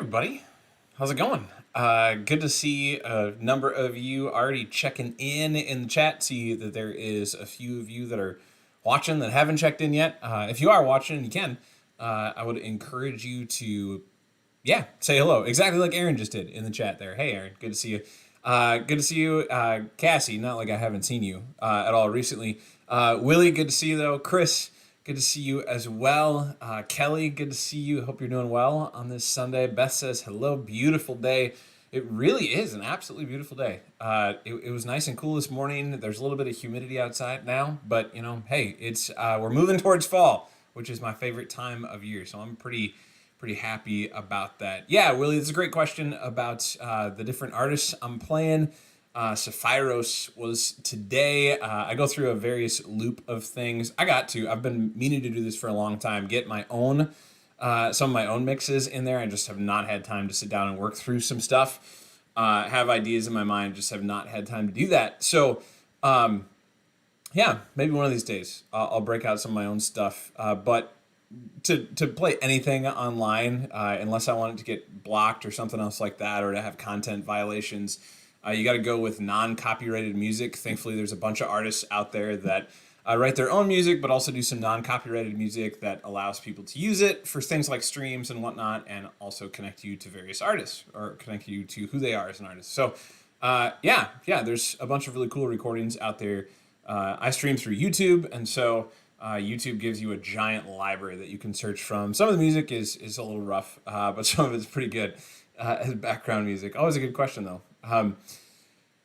everybody. How's it going? Good to see a number of you already checking in the chat. See that there is a few of you that are watching that haven't checked in yet. If you are watching and you can, I would encourage you to, say hello. Exactly like Aaron just did in the chat there. Hey, Aaron, good to see you. Good to see you, Cassie. Not like I haven't seen you at all recently. Willie, good to see you though. Chris, good to see you as well. Kelly, good to see you. Hope you're doing well on this Sunday. Beth says, hello, beautiful day. It really is an absolutely beautiful day. It was nice and cool this morning. There's a little bit of humidity outside now, but hey, it's we're moving towards fall, which is my favorite time of year. So I'm pretty happy about that. Yeah, Willie, that's a great question about the different artists I'm playing. Sephiros was today. I go through a various loop of things. I've been meaning to do this for a long time, get my own, some of my own mixes in there. I just have not had time to sit down and work through some stuff. Have ideas in my mind, just have not had time to do that. So, maybe one of these days I'll break out some of my own stuff. But to play anything online, unless I want it to get blocked or something else like that, or to have content violations, you got to go with non-copyrighted music. Thankfully, there's a bunch of artists out there that write their own music, but also do some non-copyrighted music that allows people to use it for things like streams and whatnot, and also connect you to various artists or connect you to who they are as an artist. So, there's a bunch of really cool recordings out there. I stream through YouTube, and so YouTube gives you a giant library that you can search from. Some of the music is a little rough, but some of it's pretty good as background music. Always a good question, though.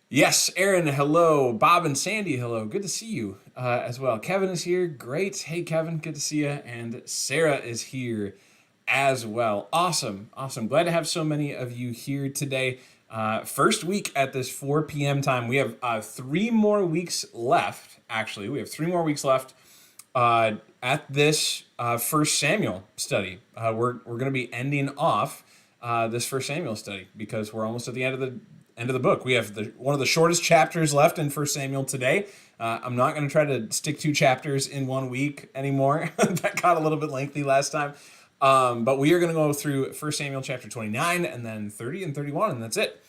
Yes, Aaron, hello. Bob and Sandy, hello. Good to see you as well. Kevin is here. Great. Hey, Kevin, good to see you. And Sarah is here as well. Awesome. Glad to have so many of you here today. First week at this 4 p.m. time. We have 3 more weeks left, actually. We have 3 more weeks left at this First Samuel study. We're going to be ending off this First Samuel study because we're almost at the end of the book. We have one of the shortest chapters left in First Samuel today. I'm not going to try to stick 2 chapters in 1 week anymore. That got a little bit lengthy last time. But we are going to go through First Samuel chapter 29 and then 30 and 31, and that's it.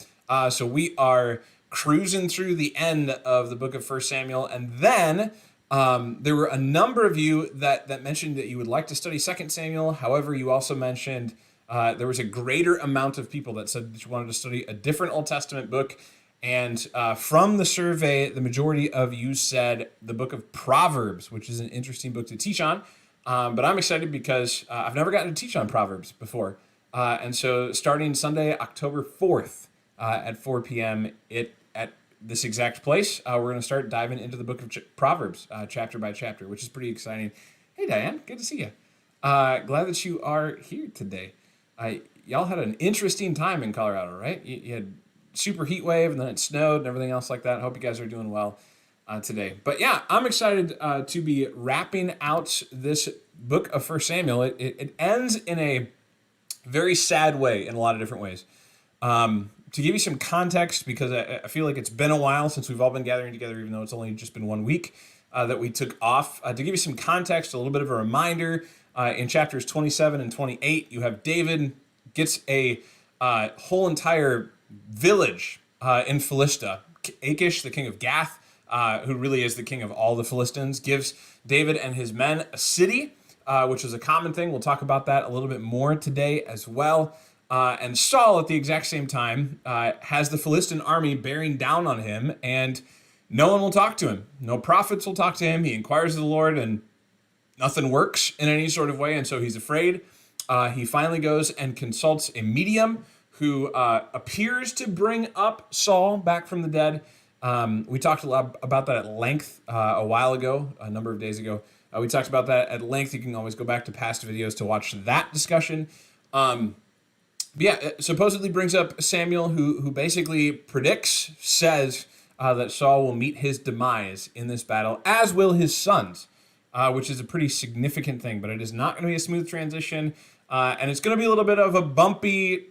So we are cruising through the end of the book of First Samuel, and then there were a number of you that mentioned that you would like to study 2 Samuel. However, you also mentioned there was a greater amount of people that said that you wanted to study a different Old Testament book. And from the survey, the majority of you said the book of Proverbs, which is an interesting book to teach on. But I'm excited because I've never gotten to teach on Proverbs before. And so starting Sunday, October 4th at 4 p.m. at this exact place, we're going to start diving into the book of Proverbs chapter by chapter, which is pretty exciting. Hey, Diane, good to see you. Glad that you are here today. Y'all had an interesting time in Colorado, right? You had super heat wave, and then it snowed and everything else like that. I hope you guys are doing well today. But yeah, I'm excited to be wrapping out this book of First Samuel. It ends in a very sad way in a lot of different ways. To give you some context, because I feel like it's been a while since we've all been gathering together, even though it's only just been 1 week that we took off. To give you some context, a little bit of a reminder, in chapters 27 and 28, you have David gets a whole entire village in Philistia. Achish, the king of Gath, who really is the king of all the Philistines, gives David and his men a city, which is a common thing. We'll talk about that a little bit more today as well. And Saul, at the exact same time, has the Philistine army bearing down on him, and no one will talk to him. No prophets will talk to him. He inquires of the Lord, and nothing works in any sort of way, and so he's afraid. He finally goes and consults a medium who appears to bring up Saul back from the dead. We talked a lot about that at length a while ago, a number of days ago. We talked about that at length. You can always go back to past videos to watch that discussion. It supposedly brings up Samuel, who basically says that Saul will meet his demise in this battle, as will his sons. Which is a pretty significant thing, but it is not going to be a smooth transition, and it's going to be a little bit of a bumpy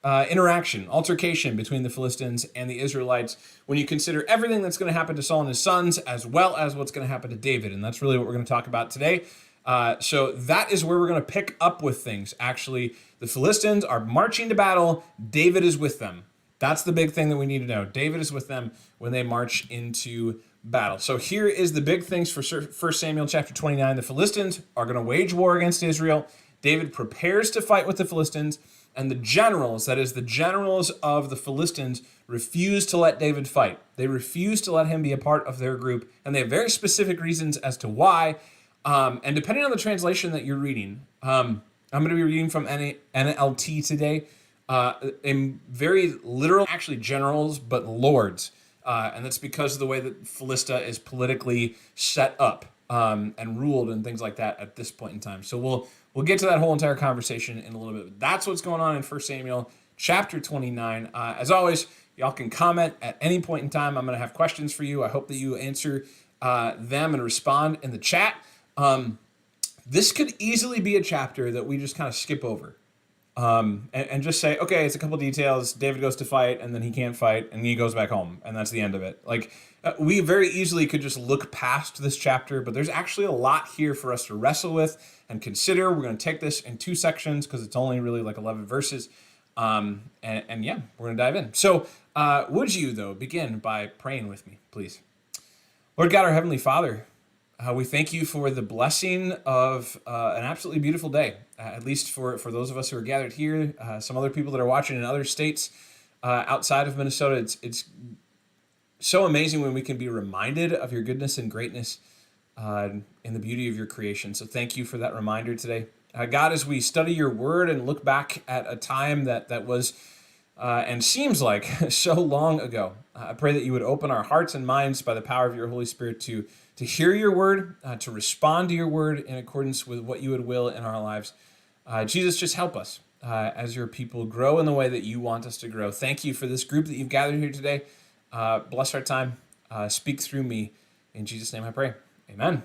altercation between the Philistines and the Israelites when you consider everything that's going to happen to Saul and his sons, as well as what's going to happen to David, and that's really what we're going to talk about today. So that is where we're going to pick up with things. Actually, the Philistines are marching to battle. David is with them. That's the big thing that we need to know. David is with them when they march into battle. So here is the big things for 1 Samuel chapter 29. The Philistines are going to wage war against Israel. David prepares to fight with the Philistines, and the generals, that is the generals of the Philistines, refuse to let David fight. They refuse to let him be a part of their group, and they have very specific reasons as to why. And depending on the translation that you're reading, I'm going to be reading from NLT today. In very literal, actually generals, but lords. And that's because of the way that Philistia is politically set up and ruled and things like that at this point in time. So we'll get to that whole entire conversation in a little bit. But that's what's going on in 1 Samuel chapter 29. As always, y'all can comment at any point in time. I'm going to have questions for you. I hope that you answer them and respond in the chat. This could easily be a chapter that we just kind of skip over. And just say, okay, it's a couple details. David goes to fight, and then he can't fight, and he goes back home, and that's the end of it. Like, we very easily could just look past this chapter, but there's actually a lot here for us to wrestle with and consider. We're going to take this in 2 sections because it's only really like 11 verses. And yeah, we're going to dive in. So, would you, though, begin by praying with me, please? Lord God, our Heavenly Father, we thank you for the blessing of an absolutely beautiful day, at least for those of us who are gathered here, some other people that are watching in other states outside of Minnesota. It's so amazing when we can be reminded of your goodness and greatness in the beauty of your creation. So thank you for that reminder today. God, as we study your word and look back at a time that was and seems like so long ago, I pray that you would open our hearts and minds by the power of your Holy Spirit to hear your word, to respond to your word in accordance with what you would will in our lives. Jesus, just help us as your people grow in the way that you want us to grow. Thank you for this group that you've gathered here today. Bless our time. Speak through me. In Jesus' name I pray. Amen.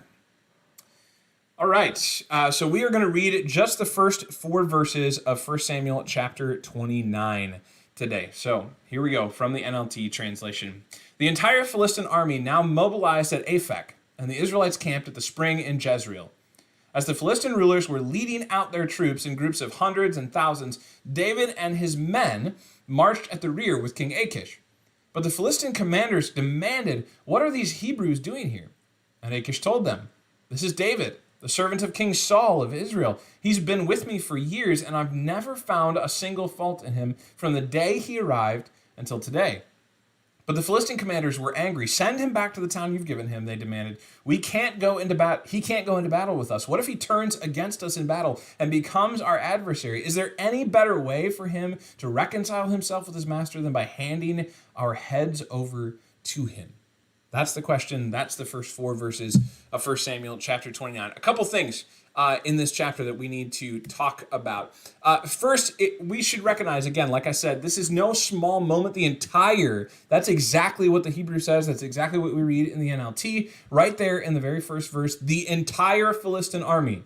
All right, so we are going to read just the first 4 verses of 1 Samuel chapter 29 today. So here we go from the NLT translation. The entire Philistine army now mobilized at Aphek, and the Israelites camped at the spring in Jezreel. As the Philistine rulers were leading out their troops in groups of hundreds and thousands, David and his men marched at the rear with King Achish. But the Philistine commanders demanded, "What are these Hebrews doing here?" And Achish told them, "This is David, the servant of King Saul of Israel. He's been with me for years, and I've never found a single fault in him from the day he arrived until today." But the Philistine commanders were angry. "Send him back to the town you've given him," they demanded. He can't go into battle with us. What if he turns against us in battle and becomes our adversary? Is there any better way for him to reconcile himself with his master than by handing our heads over to him? That's the question. That's the first 4 verses of 1 Samuel chapter 29. A couple things in this chapter that we need to talk about. First, we should recognize, again, like I said, this is no small moment. That's exactly what the Hebrew says. That's exactly what we read in the NLT. Right there in the very first verse, the entire Philistine army.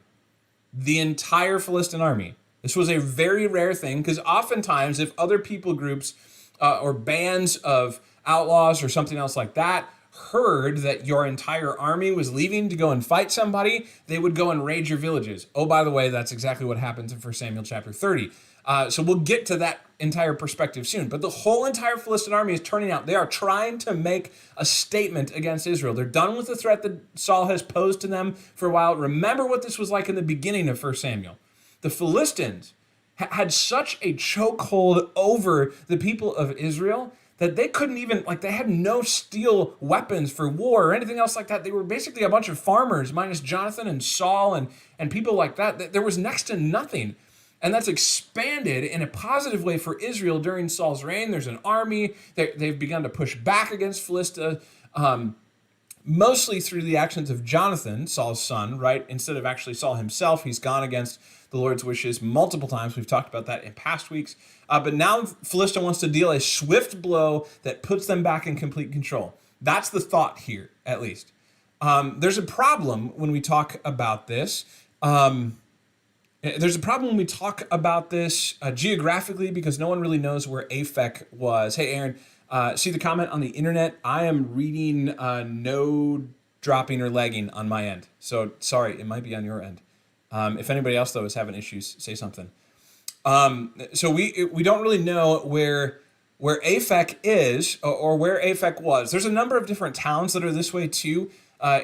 The entire Philistine army. This was a very rare thing because oftentimes if other people groups or bands of outlaws or something else like that heard that your entire army was leaving to go and fight somebody, they would go and raid your villages. Oh, by the way, that's exactly what happens in 1 Samuel chapter 30. So we'll get to that entire perspective soon. But the whole entire Philistine army is turning out. They are trying to make a statement against Israel. They're done with the threat that Saul has posed to them for a while. Remember what this was like in the beginning of 1 Samuel. The Philistines had such a chokehold over the people of Israel that they couldn't even, they had no steel weapons for war or anything else like that. They were basically a bunch of farmers, minus Jonathan and Saul and people like that. There was next to nothing. And that's expanded in a positive way for Israel during Saul's reign. There's an army. They've begun to push back against Philistia, mostly through the actions of Jonathan, Saul's son, right? Instead of actually Saul himself, he's gone against the Lord's wishes multiple times. We've talked about that in past weeks. But now Philistia wants to deal a swift blow that puts them back in complete control. That's the thought here, at least. There's a problem when we talk about this. Geographically because no one really knows where Aphek was. Hey, Aaron, see the comment on the internet? I am reading dropping or lagging on my end. So sorry, it might be on your end. If anybody else though is having issues, say something. So we don't really know where Aphek is or where Aphek was. There's a number of different towns that are this way too.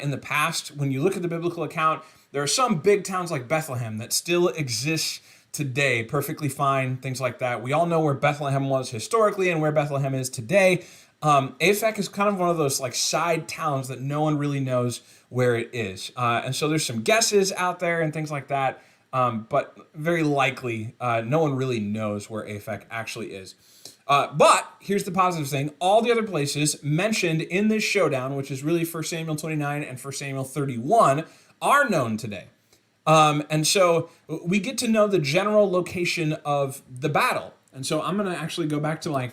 In the past, when you look at the biblical account, there are some big towns like Bethlehem that still exists today, perfectly fine, things like that. We all know where Bethlehem was historically and where Bethlehem is today. Aphek is kind of one of those like side towns that no one really knows where it is. And so there's some guesses out there and things like that. But very likely, no one really knows where Aphek actually is. But here's the positive thing. All the other places mentioned in this showdown, which is really 1 Samuel 29 and 1 Samuel 31, are known today. And so we get to know the general location of the battle. And so I'm going to actually go back to my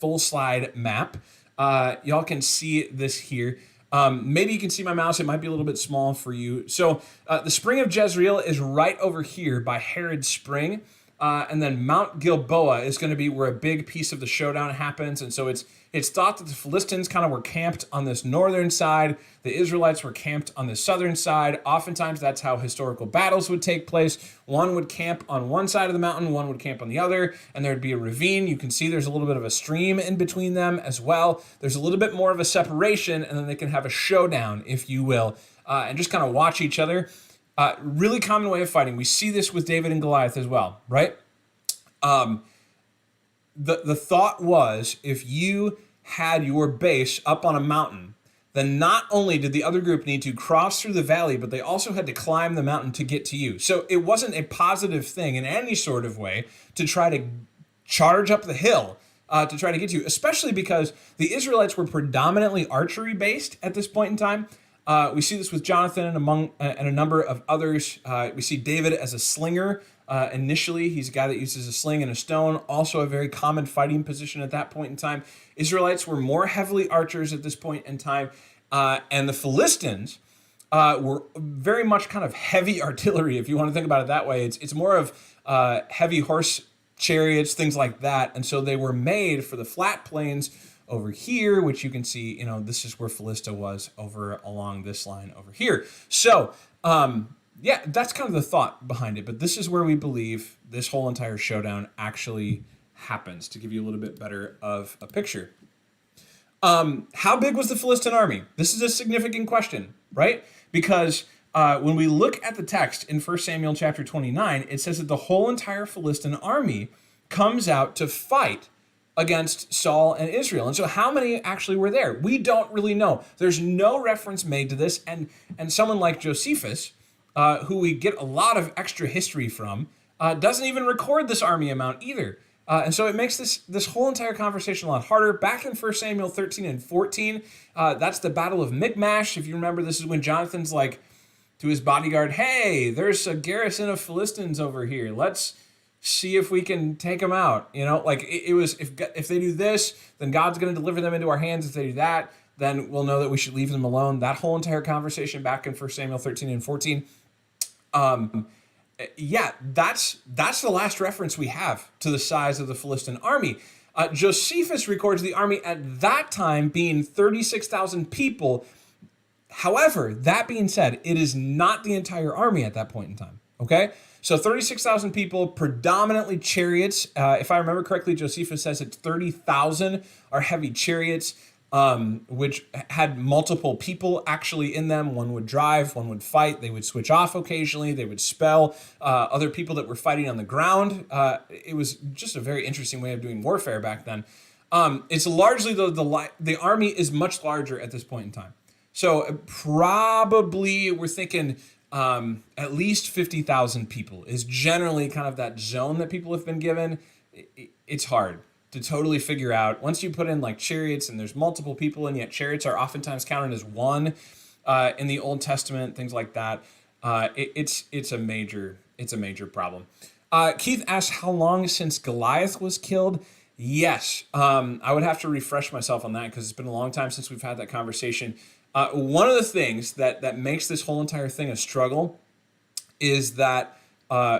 full slide map. Y'all can see this here. Maybe you can see my mouse. It might be a little bit small for you. So the Spring of Jezreel is right over here by Herod Spring. And then Mount Gilboa is going to be where a big piece of the showdown happens. And so it's thought that the Philistines kind of were camped on this northern side. The Israelites were camped on the southern side. Oftentimes, that's how historical battles would take place. One would camp on one side of the mountain, one would camp on the other, and there'd be a ravine. You can see there's a little bit of a stream in between them as well. There's a little bit more of a separation, and then they can have a showdown, if you will, and just kind of watch each other. Really common way of fighting. We see this with David and Goliath as well, right? The thought was, if you had your base up on a mountain, then not only did the other group need to cross through the valley, but they also had to climb the mountain to get to you. So it wasn't a positive thing in any sort of way to try to charge up the hill to try to get to you, especially because the Israelites were predominantly archery based at this point in time. We see this with Jonathan and a number of others. We see David as a slinger. Initially, he's a guy that uses a sling and a stone, also a very common fighting position at that point in time. Israelites were more heavily archers at this point in time, and the Philistines were very much kind of heavy artillery, if you want to think about it that way. It's more of heavy horse chariots, things like that, and so they were made for the flat plains over here, which you can see, this is where Philistia was over along this line over here. So, yeah, that's kind of the thought behind it. But this is where we believe this whole entire showdown actually happens, to give you a little bit better of a picture. How big was the Philistine army? This is a significant question, right? Because when we look at the text in 1 Samuel chapter 29, it says that the whole entire Philistine army comes out to fight against Saul and Israel. And so how many actually were there? We don't really know. There's no reference made to this. And someone like Josephus, who we get a lot of extra history from, doesn't even record this army amount either. And so it makes this whole entire conversation a lot harder. Back in 1 Samuel 13 and 14, that's the Battle of Michmash. If you remember, this is when Jonathan's like to his bodyguard, hey, there's a garrison of Philistines over here. Let's see if we can take them out. It was, if they do this, then God's going to deliver them into our hands. If they do that, then we'll know that we should leave them alone. That whole entire conversation back in 1 Samuel 13 and 14. Yeah, that's the last reference we have to the size of the Philistine army. Josephus records the army at that time being 36,000 people. However, that being said, it is not the entire army at that point in time. Okay? So 36,000 people, predominantly chariots. If I remember correctly, Josephus says it's 30,000 are heavy chariots, which had multiple people actually in them. One would drive, one would fight. They would switch off occasionally. They would spell other people that were fighting on the ground. It was just a very interesting way of doing warfare back then. It's largely, the army is much larger at this point in time. So probably we're thinking at least 50,000 people is generally kind of that zone that people have been given. It's hard to totally figure out. Once you put in like chariots and there's multiple people, and yet chariots are oftentimes counted as one in the Old Testament, things like that. It's a major problem. Keith asked how long since Goliath was killed. Yes, I would have to refresh myself on that because it's been a long time since we've had that conversation. One of the things that makes this whole entire thing a struggle is that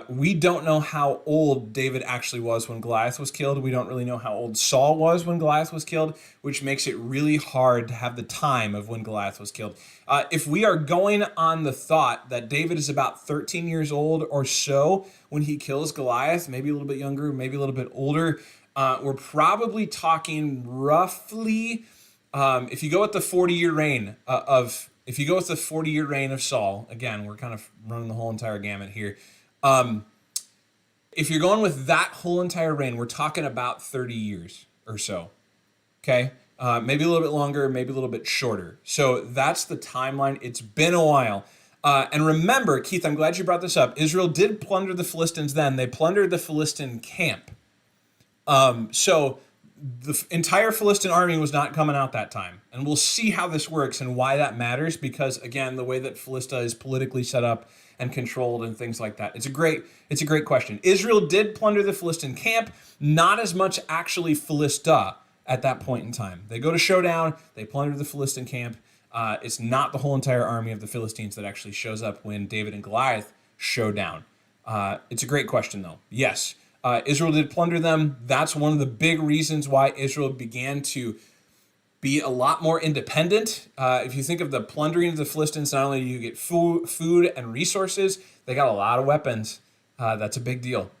We don't know how old David actually was when Goliath was killed. We don't really know how old Saul was when Goliath was killed, which makes it really hard to have the time of when Goliath was killed. If we are going on the thought that David is about 13 years old or so when he kills Goliath, maybe a little bit younger, maybe a little bit older, we're probably talking roughly, if you go with the 40-year reign if you go with the 40-year reign of Saul, again, we're kind of running the whole entire gamut here. If you're going with that whole entire reign, we're talking about 30 years or so. Okay. Maybe a little bit longer, maybe a little bit shorter. So that's the timeline. It's been a while. And remember, Keith, I'm glad you brought this up. Israel did plunder the Philistines then. They plundered the Philistine camp. So the entire Philistine army was not coming out that time. And we'll see how this works and why that matters, because again, the way that Philistia is politically set up and controlled and things like that. It's a great question. Israel did plunder the Philistine camp, not as much actually Philistia at that point in time. They go to showdown, they plunder the Philistine camp. It's not the whole entire army of the Philistines that actually shows up when David and Goliath show down. It's a great question though. Yes, Israel did plunder them. That's one of the big reasons why Israel began to be a lot more independent. If you think of the plundering of the Philistines, not only do you get food and resources, they got a lot of weapons. That's a big deal.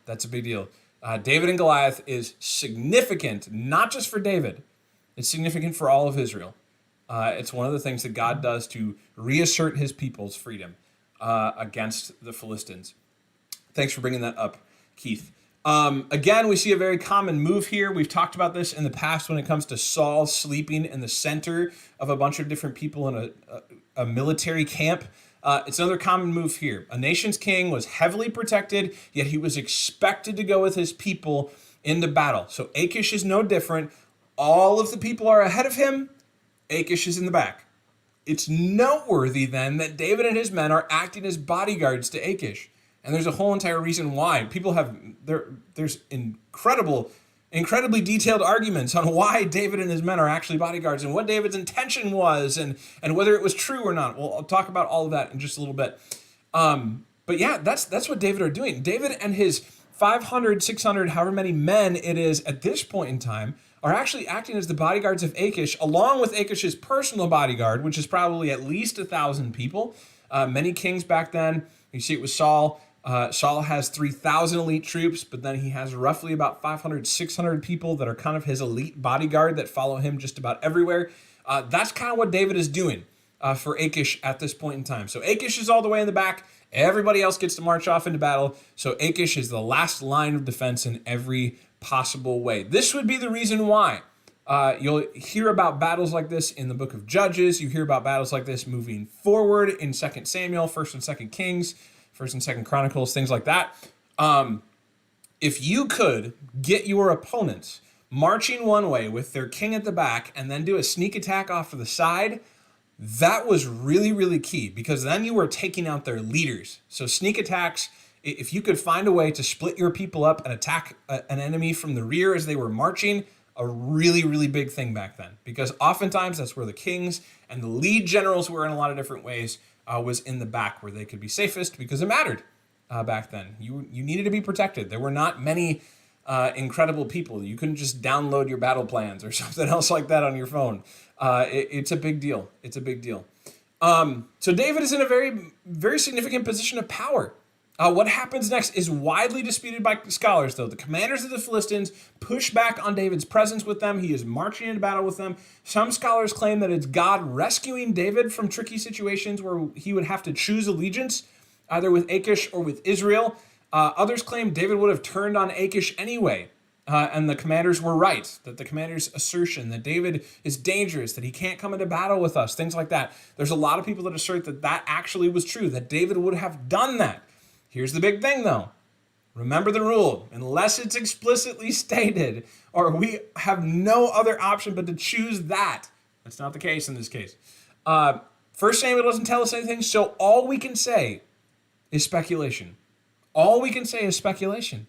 David and Goliath is significant, not just for David. It's significant for all of Israel. It's one of the things that God does to reassert his people's freedom against the Philistines. Thanks for bringing that up, Keith. Again, we see a very common move here. We've talked about this in the past when it comes to Saul sleeping in the center of a bunch of different people in a military camp. It's another common move here. A nation's king was heavily protected, yet he was expected to go with his people into battle. So Achish is no different. All of the people are ahead of him. Achish is in the back. It's noteworthy then that David and his men are acting as bodyguards to Achish. And there's a whole entire reason why. There's incredibly detailed arguments on why David and his men are actually bodyguards and what David's intention was and whether it was true or not. Well, I'll talk about all of that in just a little bit. But yeah, that's what David are doing. David and his 500, 600, however many men it is at this point in time, are actually acting as the bodyguards of Achish, along with Achish's personal bodyguard, which is probably at least 1,000 people. Many kings back then, you see it with Saul. Saul has 3,000 elite troops, but then he has roughly about 500, 600 people that are kind of his elite bodyguard that follow him just about everywhere. That's kind of what David is doing for Achish at this point in time. So Achish is all the way in the back. Everybody else gets to march off into battle. So Achish is the last line of defense in every possible way. This would be the reason why you'll hear about battles like this in the book of Judges. You hear about battles like this moving forward in 2 Samuel, 1 and 2 Kings, 1 and 2 Chronicles, things like that. If you could get your opponents marching one way with their king at the back and then do a sneak attack off to the side, that was really, really key, because then you were taking out their leaders. So sneak attacks, if you could find a way to split your people up and attack an enemy from the rear as they were marching, a really, really big thing back then, because oftentimes that's where the kings and the lead generals were in a lot of different ways, was in the back where they could be safest, because it mattered back then. You needed to be protected. There were not many incredible people. You couldn't just download your battle plans or something else like that on your phone. It's a big deal. It's a big deal. So David is in a very, very significant position of power. What happens next is widely disputed by scholars, though. The commanders of the Philistines push back on David's presence with them. He is marching into battle with them. Some scholars claim that it's God rescuing David from tricky situations where he would have to choose allegiance, either with Achish or with Israel. Others claim David would have turned on Achish anyway, and the commanders were right, that the commander's assertion that David is dangerous, that he can't come into battle with us, things like that. There's a lot of people that assert that that actually was true, that David would have done that. Here's the big thing, though. Remember the rule. Unless it's explicitly stated, or we have no other option but to choose that. That's not the case in this case. 1 Samuel doesn't tell us anything, so all we can say is speculation. All we can say is speculation.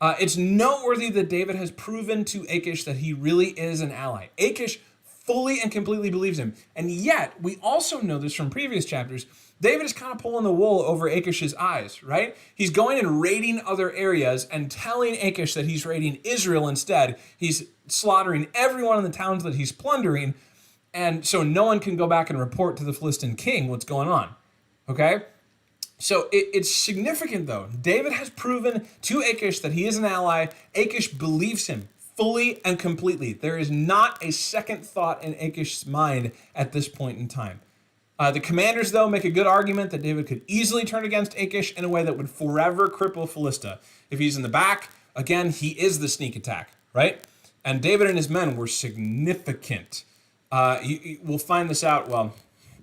It's noteworthy that David has proven to Achish that he really is an ally. Achish fully and completely believes him. And yet, we also know this from previous chapters, David is kind of pulling the wool over Achish's eyes, right? He's going and raiding other areas and telling Achish that he's raiding Israel instead. He's slaughtering everyone in the towns that he's plundering, and so no one can go back and report to the Philistine king what's going on, okay? So it's significant, though. David has proven to Achish that he is an ally. Achish believes him fully and completely. There is not a second thought in Achish's mind at this point in time. The commanders, though, make a good argument that David could easily turn against Achish in a way that would forever cripple Philistia. If he's in the back, again, he is the sneak attack, right? And David and his men were significant. We'll find this out, well,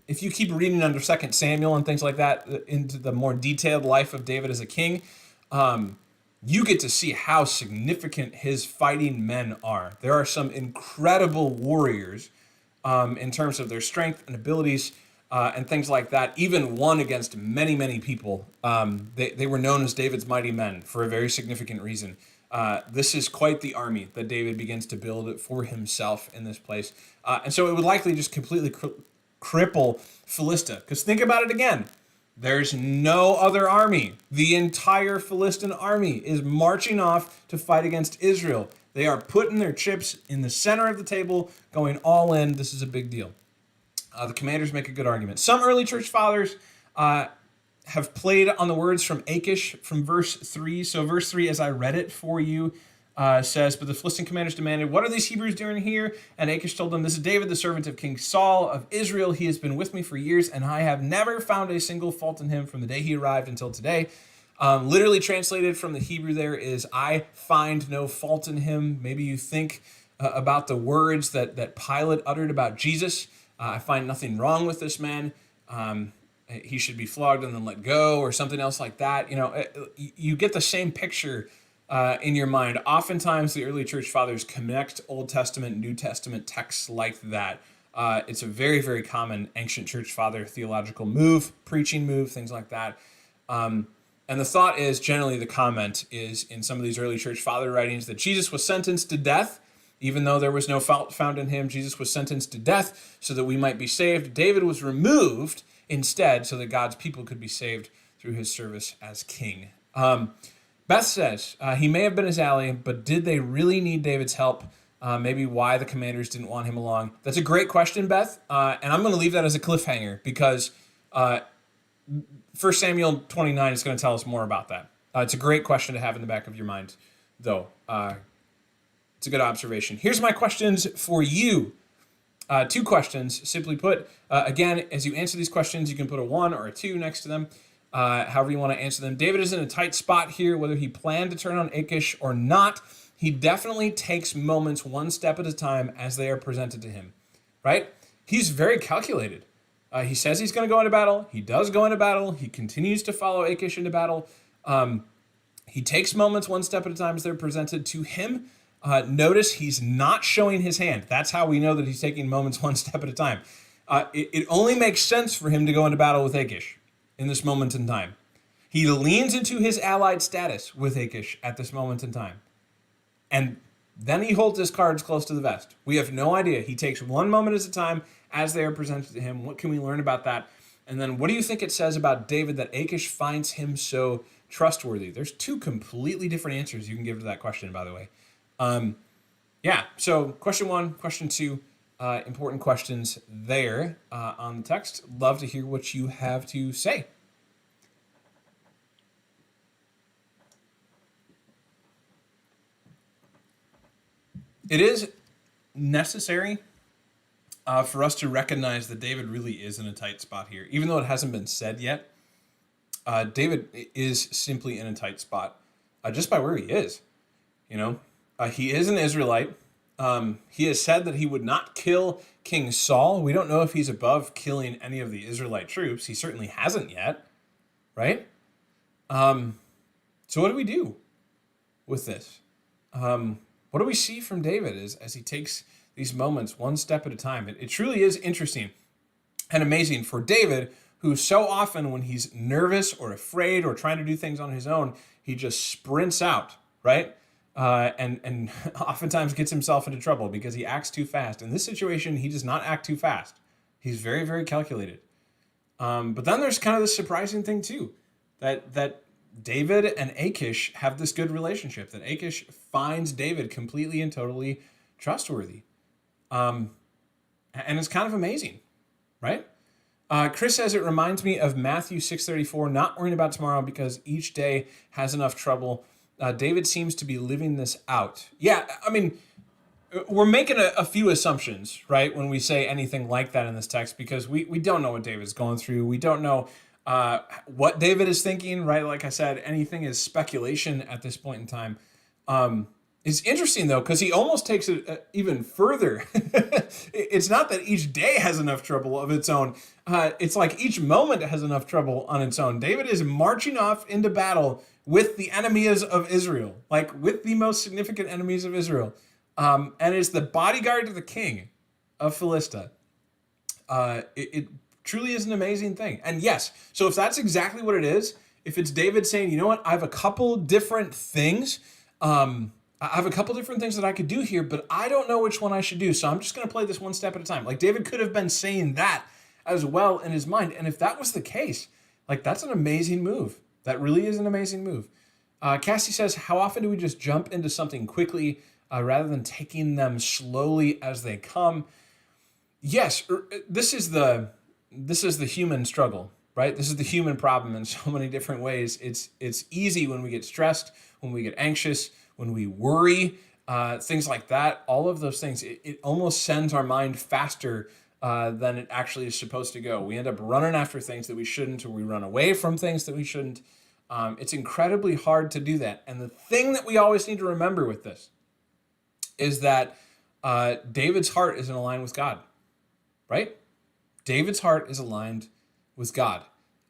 if you keep reading under 2 Samuel and things like that, into the more detailed life of David as a king, you get to see how significant his fighting men are. There are some incredible warriors in terms of their strength and abilities and things like that, even one against many, many people. They were known as David's mighty men for a very significant reason. This is quite the army that David begins to build for himself in this place. And so it would likely just completely cripple Philistia. Because think about it again. There's no other army. The entire Philistine army is marching off to fight against Israel. They are putting their chips in the center of the table, going all in. This is a big deal. The commanders make a good argument. Some early church fathers have played on the words from Achish from verse 3. So verse 3, as I read it for you, says, but the Philistine commanders demanded, what are these Hebrews doing here? And Achish told them, this is David, the servant of King Saul of Israel. He has been with me for years, and I have never found a single fault in him from the day he arrived until today. Literally translated from the Hebrew there is, I find no fault in him. Maybe you think about the words that Pilate uttered about Jesus. I find nothing wrong with this man. He should be flogged and then let go, or something else like that. You know, you get the same picture in your mind. Oftentimes, the early church fathers connect Old Testament, New Testament texts like that. It's a very, very common ancient church father theological move, preaching move, things like that. And the thought is, generally the comment is in some of these early church father writings that Jesus was sentenced to death. Even though there was no fault found in him, Jesus was sentenced to death so that we might be saved. David was removed instead so that God's people could be saved through his service as king. Beth says, he may have been his ally, but did they really need David's help? Maybe why the commanders didn't want him along. That's a great question, Beth. And I'm going to leave that as a cliffhanger because 1 Samuel 29 is going to tell us more about that. It's a great question to have in the back of your mind, though. It's a good observation. Here's my questions for you. 2 questions, simply put. Again, as you answer these questions, you can put a 1 or a 2 next to them. However you want to answer them. David is in a tight spot here, whether he planned to turn on Achish or not. He definitely takes moments one step at a time as they are presented to him, right? He's very calculated. He says he's going to go into battle. He does go into battle. He continues to follow Achish into battle. He takes moments one step at a time as they're presented to him. Notice he's not showing his hand. That's how we know that he's taking moments one step at a time. It only makes sense for him to go into battle with Achish in this moment in time. He leans into his allied status with Achish at this moment in time. And then he holds his cards close to the vest. We have no idea. He takes one moment at a time as they are presented to him. What can we learn about that? And then what do you think it says about David that Achish finds him so trustworthy? There's 2 completely different answers you can give to that question, by the way. So question 1, question 2, important questions there on the text. Love to hear what you have to say. It is necessary for us to recognize that David really is in a tight spot here. Even though it hasn't been said yet, David is simply in a tight spot just by where he is. You know, he is an Israelite. He has said that he would not kill King Saul. We don't know if he's above killing any of the Israelite troops. He certainly hasn't yet, right? So what do we do with this? What do we see from David as he takes these moments one step at a time? It truly is interesting and amazing for David, who so often when he's nervous or afraid or trying to do things on his own, he just sprints out, right? and oftentimes gets himself into trouble because he acts too fast. In this situation, he does not act too fast. He's very, very calculated. But then there's kind of this surprising thing too, that David and Achish have this good relationship. That Achish finds David completely and totally trustworthy, and it's kind of amazing, right? Chris says it reminds me of Matthew 6:34, not worrying about tomorrow because each day has enough trouble. David seems to be living this out. Yeah, I mean, we're making a few assumptions, right, when we say anything like that in this text, because we don't know what David's going through. We don't know what David is thinking, right? Like I said, anything is speculation at this point in time. It's interesting, though, because he almost takes it even further. It's not that each day has enough trouble of its own. It's like each moment has enough trouble on its own. David is marching off into battle with the enemies of Israel, like with the most significant enemies of Israel, and is the bodyguard to the king of Philistia. It truly is an amazing thing. And yes, so if that's exactly what it is, if it's David saying, you know what, I have a couple different things, I have a couple different things that I could do here, but I don't know which one I should do. So I'm just going to play this one step at a time. Like David could have been saying that as well in his mind. And if that was the case, like that's an amazing move. That really is an amazing move. Cassie says, how often do we just jump into something quickly rather than taking them slowly as they come? Yes, this is the human struggle, right? This is the human problem in so many different ways. It's easy when we get stressed, when we get anxious, when we worry, things like that. All of those things, it almost sends our mind faster than it actually is supposed to go. We end up running after things that we shouldn't, or we run away from things that we shouldn't. It's incredibly hard to do that. And the thing that we always need to remember with this is that David's heart is in line with God, right? David's heart is aligned with God.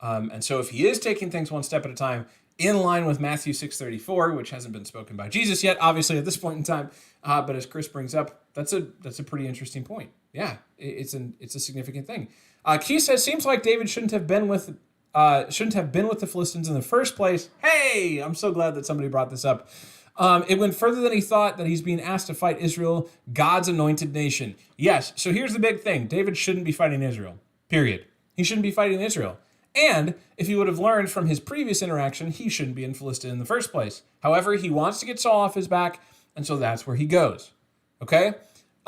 And so if he is taking things one step at a time, in line with Matthew 6:34, which hasn't been spoken by Jesus yet, obviously at this point in time, but as Chris brings up, that's a pretty interesting point. Yeah, it's a significant thing. Keith says, seems like David shouldn't have been with the Philistines in the first place. Hey, I'm so glad that somebody brought this up. It went further than he thought, that he's being asked to fight Israel, God's anointed nation. Yes, so here's the big thing. David shouldn't be fighting Israel, period. He shouldn't be fighting Israel. And if he would have learned from his previous interaction, he shouldn't be in Philistia in the first place. However, he wants to get Saul off his back, and so that's where he goes. Okay?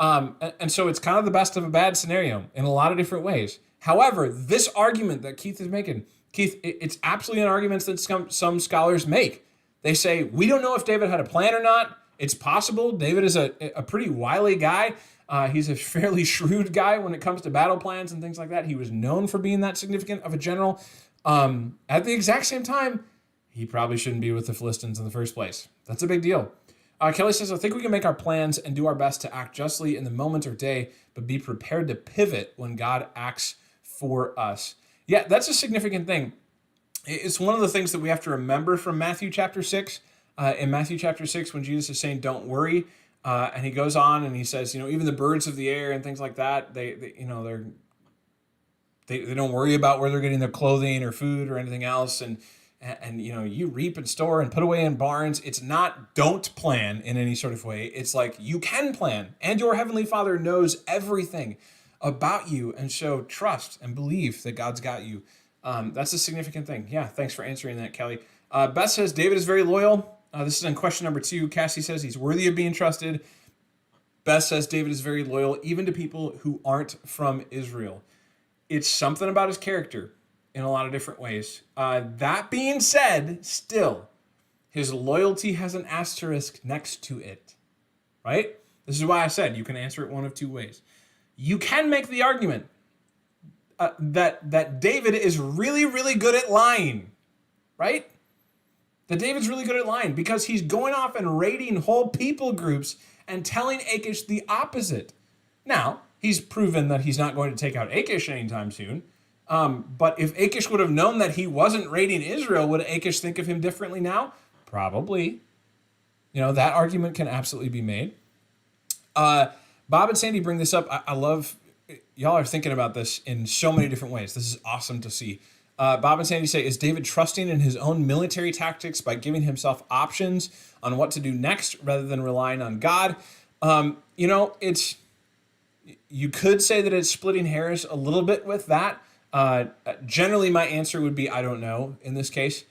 And so it's kind of the best of a bad scenario in a lot of different ways. However, this argument that Keith is making, it's absolutely an argument that some scholars make. They say, we don't know if David had a plan or not. It's possible. David is a pretty wily guy. He's a fairly shrewd guy when it comes to battle plans and things like that. He was known for being that significant of a general. At the exact same time, he probably shouldn't be with the Philistines in the first place. That's a big deal. Kelly says, I think we can make our plans and do our best to act justly in the moment or day, but be prepared to pivot when God acts for us. Yeah, that's a significant thing. It's one of the things that we have to remember from Matthew chapter 6. In Matthew chapter 6, when Jesus is saying, don't worry, and he goes on and he says, even the birds of the air and things like that, they don't worry about where they're getting their clothing or food or anything else. And you reap and store and put away in barns. It's not don't plan in any sort of way. It's like you can plan, and your heavenly Father knows everything about you. And so trust and believe that God's got you. That's a significant thing. Yeah, thanks for answering that, Kelly. Beth says David is very loyal. This is on question number 2. Cassie says he's worthy of being trusted. Beth says David is very loyal, even to people who aren't from Israel. It's something about his character in a lot of different ways. That being said, still, his loyalty has an asterisk next to it, right? This is why I said you can answer it one of two ways. You can make the argument that David is really, really good at lying, right? That David's really good at lying because he's going off and raiding whole people groups and telling Achish the opposite. Now, he's proven that he's not going to take out Achish anytime soon. But if Achish would have known that he wasn't raiding Israel, would Achish think of him differently now? Probably. That argument can absolutely be made. Bob and Sandy bring this up. I love, y'all are thinking about this in so many different ways. This is awesome to see. Bob and Sandy say, is David trusting in his own military tactics by giving himself options on what to do next rather than relying on God? It's you could say that it's splitting hairs a little bit with that. Generally, my answer would be I don't know in this case,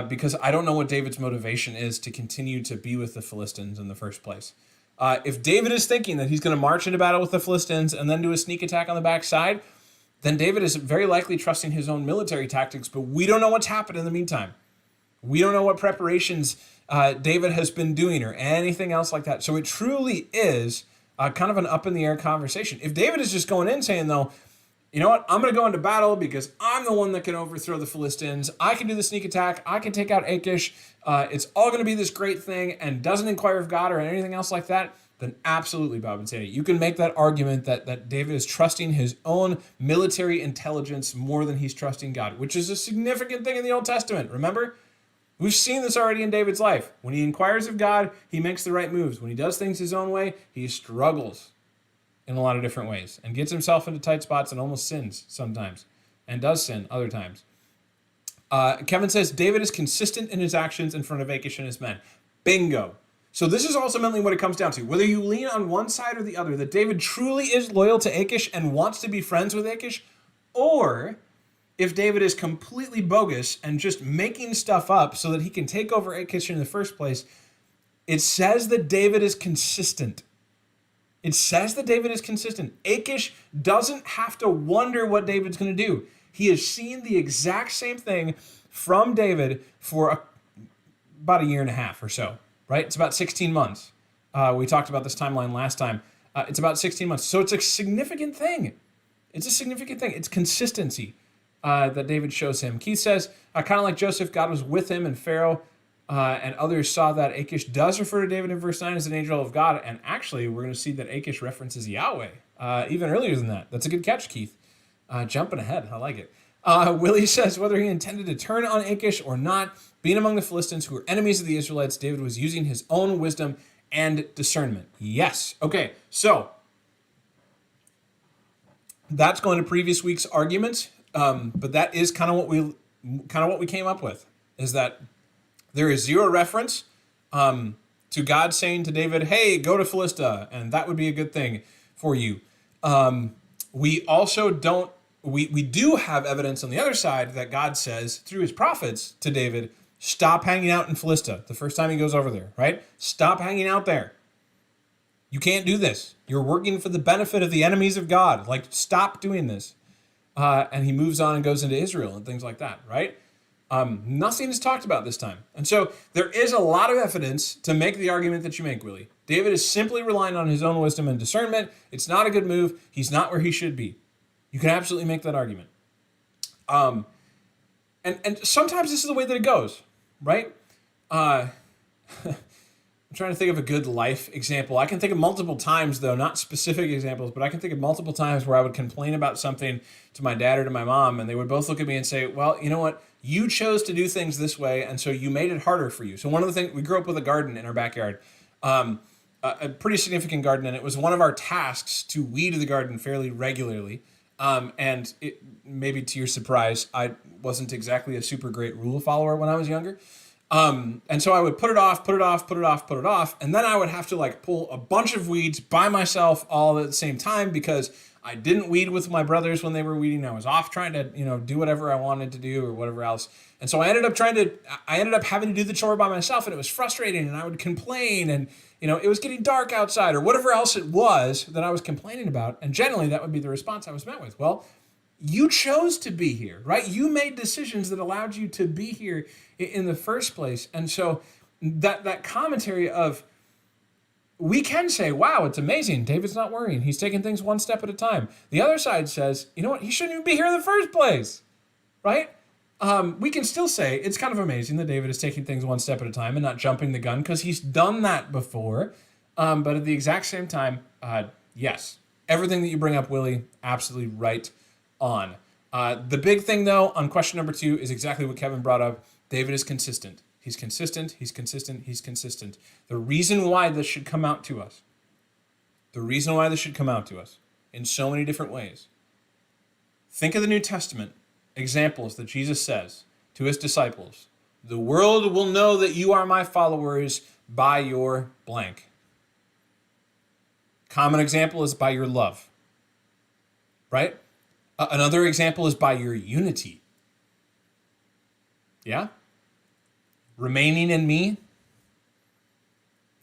because I don't know what David's motivation is to continue to be with the Philistines in the first place. If David is thinking that he's going to march into battle with the Philistines and then do a sneak attack on the backside, then David is very likely trusting his own military tactics, but we don't know what's happened in the meantime. We don't know what preparations David has been doing or anything else like that. So it truly is kind of an up-in-the-air conversation. If David is just going in saying, though, you know what, I'm going to go into battle because I'm the one that can overthrow the Philistines. I can do the sneak attack. I can take out Achish. It's all going to be this great thing and doesn't inquire of God or anything else like that, then absolutely, Bob and Sandy, you can make that argument that David is trusting his own military intelligence more than he's trusting God, which is a significant thing in the Old Testament. Remember? We've seen this already in David's life. When he inquires of God, he makes the right moves. When he does things his own way, he struggles in a lot of different ways and gets himself into tight spots and almost sins sometimes and does sin other times. Kevin says, David is consistent in his actions in front of Achish and his men. Bingo. So this is ultimately what it comes down to. Whether you lean on one side or the other, that David truly is loyal to Achish and wants to be friends with Achish, or if David is completely bogus and just making stuff up so that he can take over Achish in the first place, it says that David is consistent. It says that David is consistent. Achish doesn't have to wonder what David's going to do. He has seen the exact same thing from David for about a year and a half or so, right? It's about 16 months. We talked about this timeline last time. It's about 16 months. So it's a significant thing. It's a significant thing. It's consistency that David shows him. Keith says, kind of like Joseph, God was with him, and Pharaoh and others saw that Achish does refer to David in verse 9 as an angel of God. And actually, we're going to see that Achish references Yahweh even earlier than that. That's a good catch, Keith. Jumping ahead. I like it. Willie says, whether he intended to turn on Achish or not, being among the Philistines who were enemies of the Israelites, David was using his own wisdom and discernment. Yes. Okay. So that's going to previous week's argument. But that is kind of what we came up with, is that there is zero reference to God saying to David, hey, go to Philistia, and that would be a good thing for you. We also don't, we do have evidence on the other side that God says through his prophets to David, stop hanging out in Philistia the first time he goes over there, right? Stop hanging out there. You can't do this. You're working for the benefit of the enemies of God. Like, stop doing this. And he moves on and goes into Israel and things like that, right? Nothing is talked about this time. And so there is a lot of evidence to make the argument that you make, Willie. David is simply relying on his own wisdom and discernment. It's not a good move. He's not where he should be. You can absolutely make that argument. And sometimes this is the way that it goes, right? I'm trying to think of a good life example. I can think of multiple times, though, not specific examples, but I can think of multiple times where I would complain about something to my dad or to my mom, and they would both look at me and say, well, you know what? You chose to do things this way, and so you made it harder for you. So one of the things, we grew up with a garden in our backyard, a pretty significant garden, and it was one of our tasks to weed the garden fairly regularly. And it, maybe to your surprise, I wasn't exactly a super great rule follower when I was younger. And so I would put it off, and then I would have to like pull a bunch of weeds by myself all at the same time because I didn't weed with my brothers when they were weeding. I was off trying to, do whatever I wanted to do or whatever else. And so I ended up having to do the chore by myself, and it was frustrating, and I would complain, and it was getting dark outside or whatever else it was that I was complaining about. And generally that would be the response I was met with. Well, you chose to be here, right? You made decisions that allowed you to be here in the first place. And so that commentary of, we can say, wow, it's amazing. David's not worrying. He's taking things one step at a time. The other side says, you know what? He shouldn't even be here in the first place, right? We can still say it's kind of amazing that David is taking things one step at a time and not jumping the gun because he's done that before. But at the exact same time, yes, everything that you bring up, Willie, absolutely right on. The big thing, though, on question number 2 is exactly what Kevin brought up. David is consistent. He's consistent. The reason why this should come out to us, in so many different ways. Think of the New Testament examples that Jesus says to his disciples. The world will know that you are my followers by your blank. Common example is by your love, right? Another example is by your unity. Yeah? Remaining in me.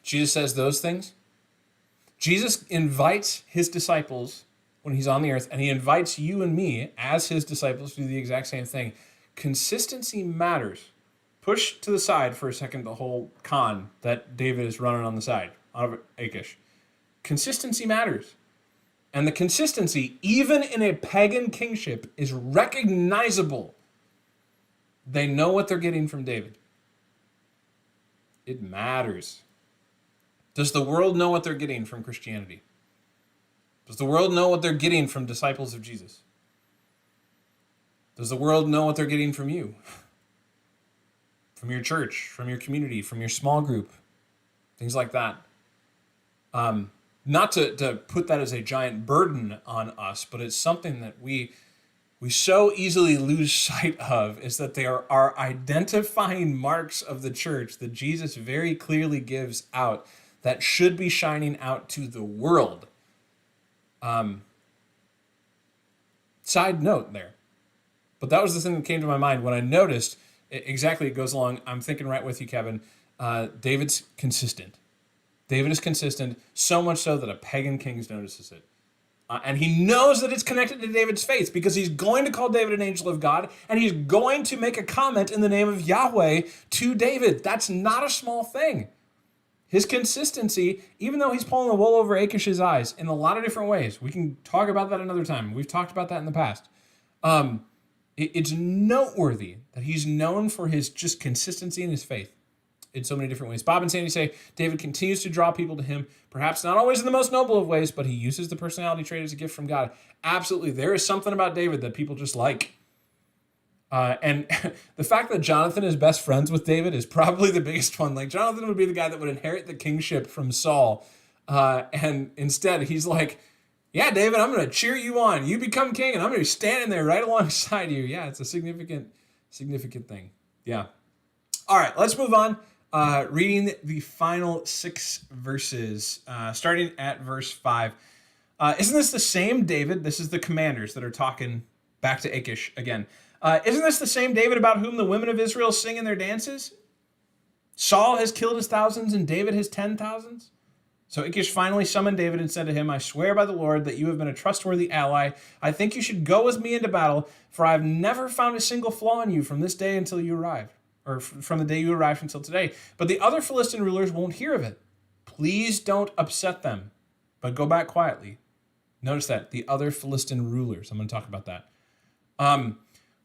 Jesus says those things. Jesus invites his disciples when he's on the earth, and he invites you and me as his disciples to do the exact same thing. Consistency matters. Push to the side for a second the whole con that David is running on the side of Achish. Consistency matters. And the consistency, even in a pagan kingship, is recognizable. They know what they're getting from David. It matters. Does the world know what they're getting from Christianity? Does the world know what they're getting from disciples of Jesus? Does the world know what they're getting from you? From your church, from your community, from your small group, things like that. Not to put that as a giant burden on us, but it's something that we so easily lose sight of, is that they are identifying marks of the church that Jesus very clearly gives out that should be shining out to the world. Side note there. But that was the thing that came to my mind when I noticed, exactly it goes along, I'm thinking right with you, Kevin, David's consistent. David is consistent, so much so that a pagan king notices it. And he knows that it's connected to David's faith because he's going to call David an angel of God, and he's going to make a comment in the name of Yahweh to David. That's not a small thing. His consistency, even though he's pulling the wool over Achish's eyes in a lot of different ways, we can talk about that another time. We've talked about that in the past. It's noteworthy that he's known for his just consistency in his faith in so many different ways. Bob and Sandy say David continues to draw people to him, perhaps not always in the most noble of ways, but he uses the personality trait as a gift from God. Absolutely. There is something about David that people just like. And the fact that Jonathan is best friends with David is probably the biggest one. Like, Jonathan would be the guy that would inherit the kingship from Saul. And instead, he's like, yeah, David, I'm going to cheer you on. You become king, and I'm going to be standing there right alongside you. Yeah, it's a significant thing. Yeah. All right, let's move on. Reading the final 6 verses, starting at verse 5. Isn't this the same David? This is the commanders that are talking back to Achish again. Isn't this the same David about whom the women of Israel sing in their dances? Saul has killed his thousands and David his 10,000s. So Achish finally summoned David and said to him, I swear by the Lord that you have been a trustworthy ally. I think you should go with me into battle, for I have never found a single flaw in you from this day until you arrived, or from the day you arrived until today. But the other Philistine rulers won't hear of it. Please don't upset them, but go back quietly. Notice that, the other Philistine rulers. I'm going to talk about that.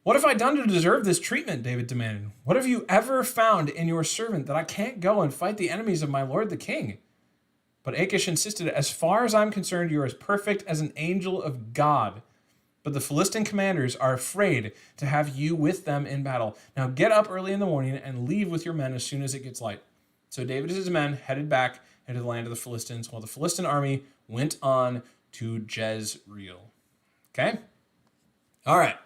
What have I done to deserve this treatment? David demanded. What have you ever found in your servant that I can't go and fight the enemies of my lord the king? But Achish insisted, as far as I'm concerned, you're as perfect as an angel of God. But the Philistine commanders are afraid to have you with them in battle. Now get up early in the morning and leave with your men as soon as it gets light. So David and his men headed back into the land of the Philistines, while the Philistine army went on to Jezreel. Okay? All right.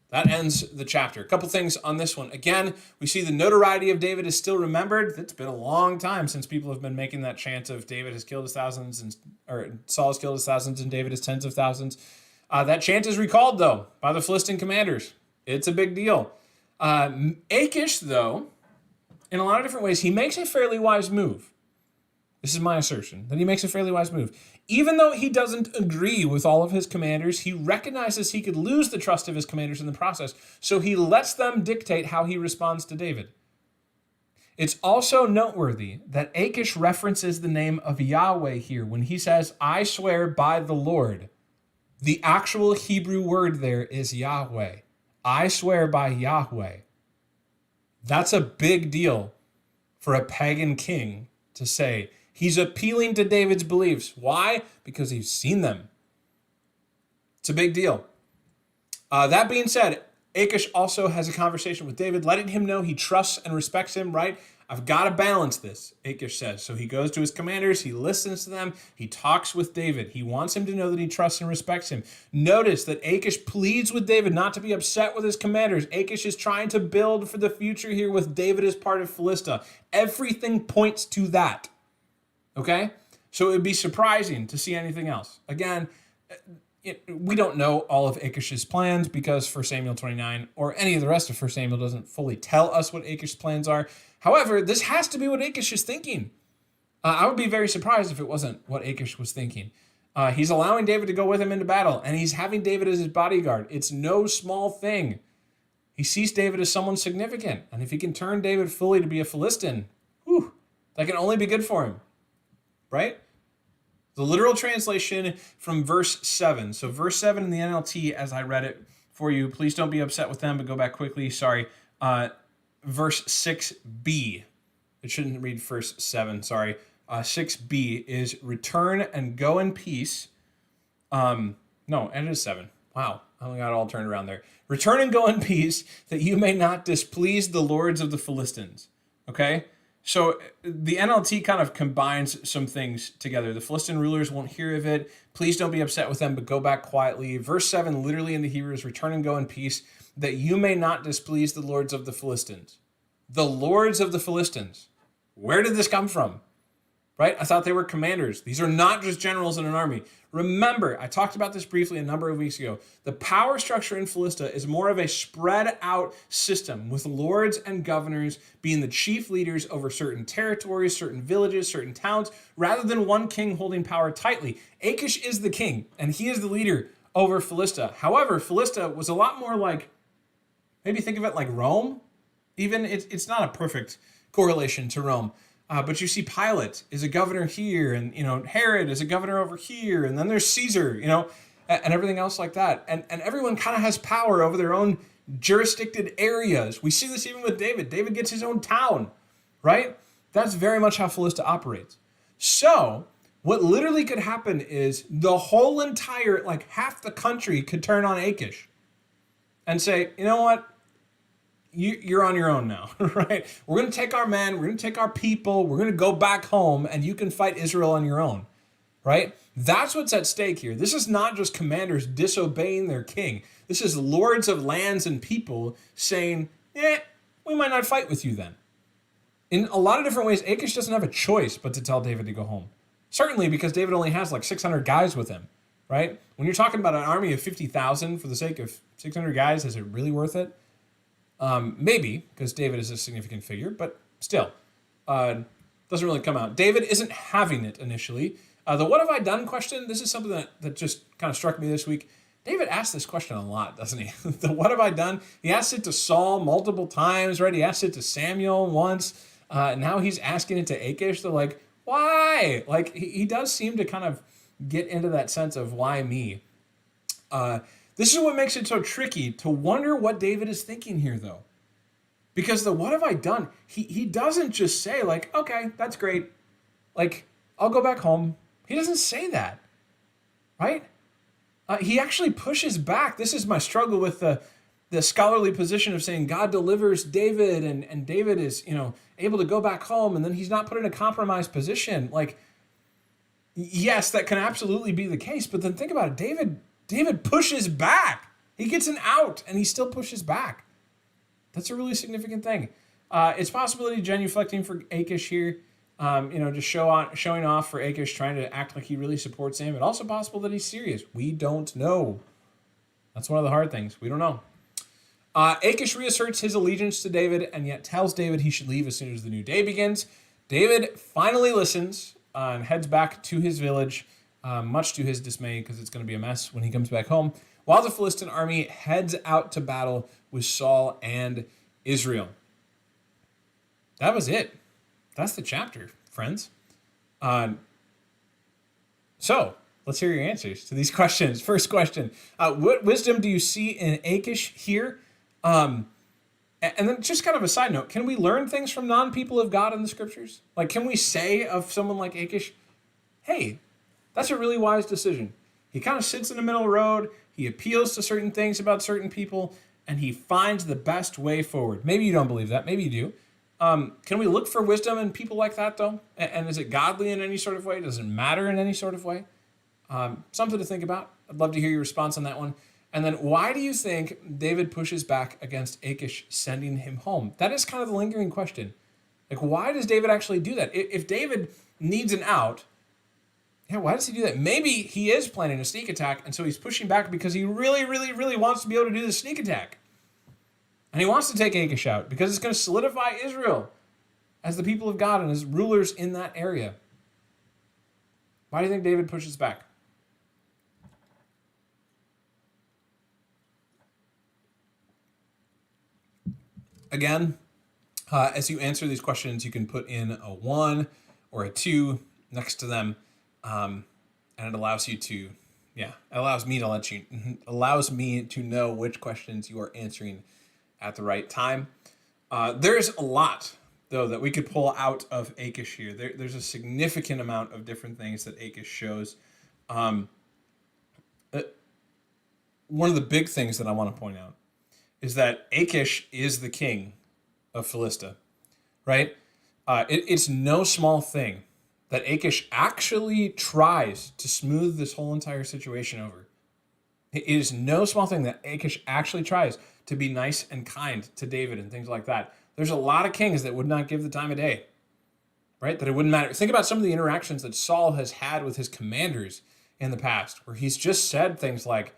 That ends the chapter. A couple things on this one. Again, we see the notoriety of David is still remembered. It's been a long time since people have been making that chant of David has killed his thousands, or Saul has killed his thousands and David his tens of thousands. That chant is recalled, though, by the Philistine commanders. It's a big deal. Achish, though, in a lot of different ways, he makes a fairly wise move. This is my assertion, that he makes a fairly wise move. Even though he doesn't agree with all of his commanders, he recognizes he could lose the trust of his commanders in the process, so he lets them dictate how he responds to David. It's also noteworthy that Achish references the name of Yahweh here when he says, I swear by the Lord. The actual Hebrew word there is Yahweh. I swear by Yahweh. That's a big deal for a pagan king to say. He's appealing to David's beliefs. Why? Because he's seen them. It's a big deal. That being said, Achish also has a conversation with David, letting him know he trusts and respects him, right? I've got to balance this, Achish says. So he goes to his commanders, he listens to them, he talks with David. He wants him to know that he trusts and respects him. Notice that Achish pleads with David not to be upset with his commanders. Achish is trying to build for the future here with David as part of Philistia. Everything points to that, okay? So it would be surprising to see anything else. Again, we don't know all of Achish's plans because 1 Samuel 29 or any of the rest of 1 Samuel doesn't fully tell us what Achish's plans are. However, this has to be what Achish is thinking. I would be very surprised if it wasn't what Achish was thinking. He's allowing David to go with him into battle, and he's having David as his bodyguard. It's no small thing. He sees David as someone significant, and if he can turn David fully to be a Philistine, that can only be good for him, right? The literal translation from verse 7. So verse 7 in the NLT, as I read it for you, please don't be upset with them, but go back quickly. Sorry. Verse 6b. It shouldn't read verse 7, sorry. 6b is return and go in peace. No, and it is 7. Wow, I only got it all turned around there. Return and go in peace, that you may not displease the lords of the Philistines. Okay? So the NLT kind of combines some things together. The Philistine rulers won't hear of it. Please don't be upset with them, but go back quietly. Verse 7, literally in the Hebrew, is return and go in peace, that you may not displease the lords of the Philistines. The lords of the Philistines. Where did this come from? Right? I thought they were commanders. These are not just generals in an army. Remember, I talked about this briefly a number of weeks ago. The power structure in Philistia is more of a spread out system, with lords and governors being the chief leaders over certain territories, certain villages, certain towns, rather than one king holding power tightly. Achish is the king, and he is the leader over Philistia. However, Philistia was a lot more like, maybe think of it like Rome. Even it's not a perfect correlation to Rome. But you see Pilate is a governor here, and Herod is a governor over here, and then there's Caesar, and everything else like that. And everyone kind of has power over their own jurisdicted areas. We see this even with David. David gets his own town, right? That's very much how Philistia operates. So what literally could happen is the whole entire, like half the country could turn on Achish and say, you know what? You're on your own now, right? We're going to take our men, we're going to take our people, we're going to go back home, and you can fight Israel on your own, right? That's what's at stake here. This is not just commanders disobeying their king. This is lords of lands and people saying, we might not fight with you then. In a lot of different ways, Achish doesn't have a choice but to tell David to go home. Certainly because David only has like 600 guys with him, right? When you're talking about an army of 50,000 for the sake of 600 guys, is it really worth it? Maybe, because David is a significant figure, but still, doesn't really come out. David isn't having it initially. The what have I done question, this is something that just kind of struck me this week. David asks this question a lot, doesn't he? The what have I done? He asked it to Saul multiple times, right? He asked it to Samuel once. Now he's asking it to Achish. They're like, why? Like, he does seem to kind of get into that sense of why me. This is what makes it so tricky to wonder what David is thinking here, though. Because the what have I done? He doesn't just say, like, okay, that's great. Like, I'll go back home. He doesn't say that, right? He actually pushes back. This is my struggle with the scholarly position of saying God delivers David and David is, able to go back home and then he's not put in a compromised position. Like, yes, that can absolutely be the case. But then think about it. David pushes back. He gets an out, and he still pushes back. That's a really significant thing. It's possibility genuflecting for Achish here, just showing off for Achish, trying to act like he really supports him. It's also possible that he's serious. We don't know. That's one of the hard things. We don't know. Achish reasserts his allegiance to David, and yet tells David he should leave as soon as the new day begins. David finally listens and heads back to his village, much to his dismay, because it's going to be a mess when he comes back home, while the Philistine army heads out to battle with Saul and Israel. That was it. That's the chapter, friends. So, let's hear your answers to these questions. First question, what wisdom do you see in Achish here? And then just kind of a side note, can we learn things from non-people of God in the scriptures? Like, can we say of someone like Achish, hey, that's a really wise decision. He kind of sits in the middle of the road. He appeals to certain things about certain people. and he finds the best way forward. Maybe you don't believe that. Maybe you do. Can we look for wisdom in people like that, though? And is it godly in any sort of way? Does it matter in any sort of way? Something to think about. I'd love to hear your response on that one. And then why do you think David pushes back against Achish sending him home? That is kind of the lingering question. Like, why does David actually do that? If David needs an out, yeah, why does he do that? Maybe he is planning a sneak attack, and so he's pushing back because he really, really, really wants to be able to do the sneak attack. And he wants to take Achish out because it's going to solidify Israel as the people of God and as rulers in that area. Why do you think David pushes back? Again, as you answer these questions, you can put in a 1 or a 2 next to them, and it allows you to, it allows me to know which questions you are answering at the right time. There's a lot, though, that we could pull out of Achish here. There's a significant amount of different things that Achish shows. One of the big things that I want to point out is that Achish is the king of Philistia, right? It's no small thing that Achish actually tries to smooth this whole entire situation over. It is no small thing that Achish actually tries to be nice and kind to David and things like that. There's a lot of kings that would not give the time of day, right? That it wouldn't matter. Think about some of the interactions that Saul has had with his commanders in the past, where he's just said things like,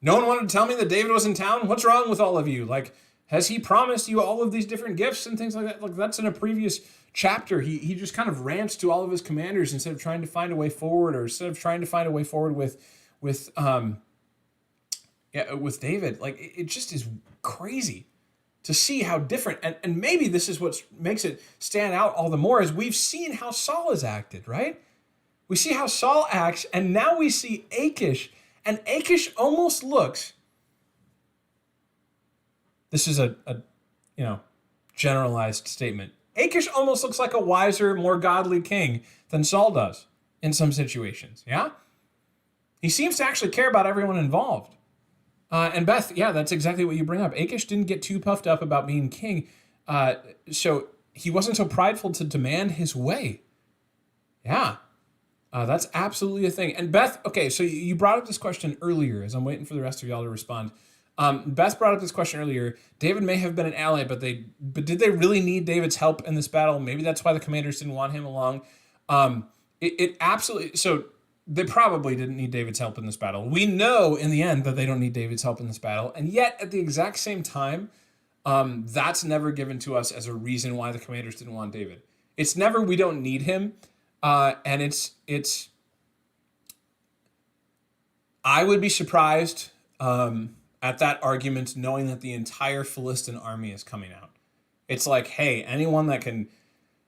no one wanted to tell me that David was in town. What's wrong with all of you? Like, has he promised you all of these different gifts and things like that? Like, that's in a previous chapter. He just kind of rants to all of his commanders instead of trying to find a way forward, or instead of trying to find a way forward with David. Like, it just is crazy to see how different, and maybe this is what makes it stand out all the more, is we've seen how Saul has acted, right? We see how Saul acts, and now we see Achish. And Achish almost looks, this is a generalized statement. Achish almost looks like a wiser, more godly king than Saul does in some situations, yeah? He seems to actually care about everyone involved. And Beth, yeah, that's exactly what you bring up. Achish didn't get too puffed up about being king, so he wasn't so prideful to demand his way. Yeah. That's absolutely a thing. And Beth, okay, so you brought up this question earlier, as I'm waiting for the rest of y'all to respond. Beth brought up this question earlier. David may have been an ally, but did they really need David's help in this battle? Maybe that's why the commanders didn't want him along. It absolutely, so they probably didn't need David's help in this battle. We know in the end that they don't need David's help in this battle. And yet at the exact same time, that's never given to us as a reason why the commanders didn't want David. It's never, we don't need him. And it's, I would be surprised at that argument, knowing that the entire Philistine army is coming out. It's like, hey, anyone that can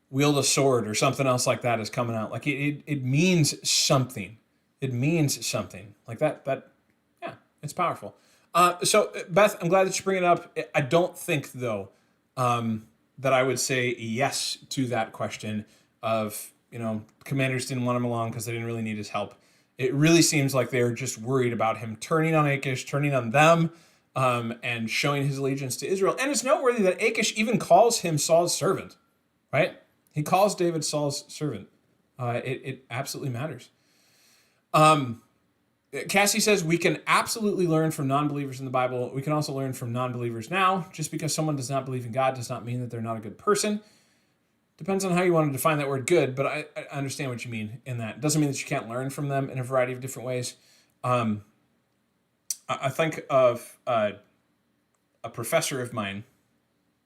wield a sword or something else like that is coming out. Like it means something. It means something like that. Yeah, it's powerful. So Beth, I'm glad that you bring it up. I don't think though that I would say yes to that question of, commanders didn't want him along because they didn't really need his help. It really seems like they're just worried about him turning on Achish, turning on them, and showing his allegiance to Israel. And it's noteworthy that Achish even calls him Saul's servant, right? He calls David Saul's servant. It absolutely matters. Cassie says we can absolutely learn from non-believers in the Bible. We can also learn from non-believers now. Just because someone does not believe in God does not mean that they're not a good person. Depends on how you want to define that word good, but I understand what you mean in that. It doesn't mean that you can't learn from them in a variety of different ways. I think of a professor of mine,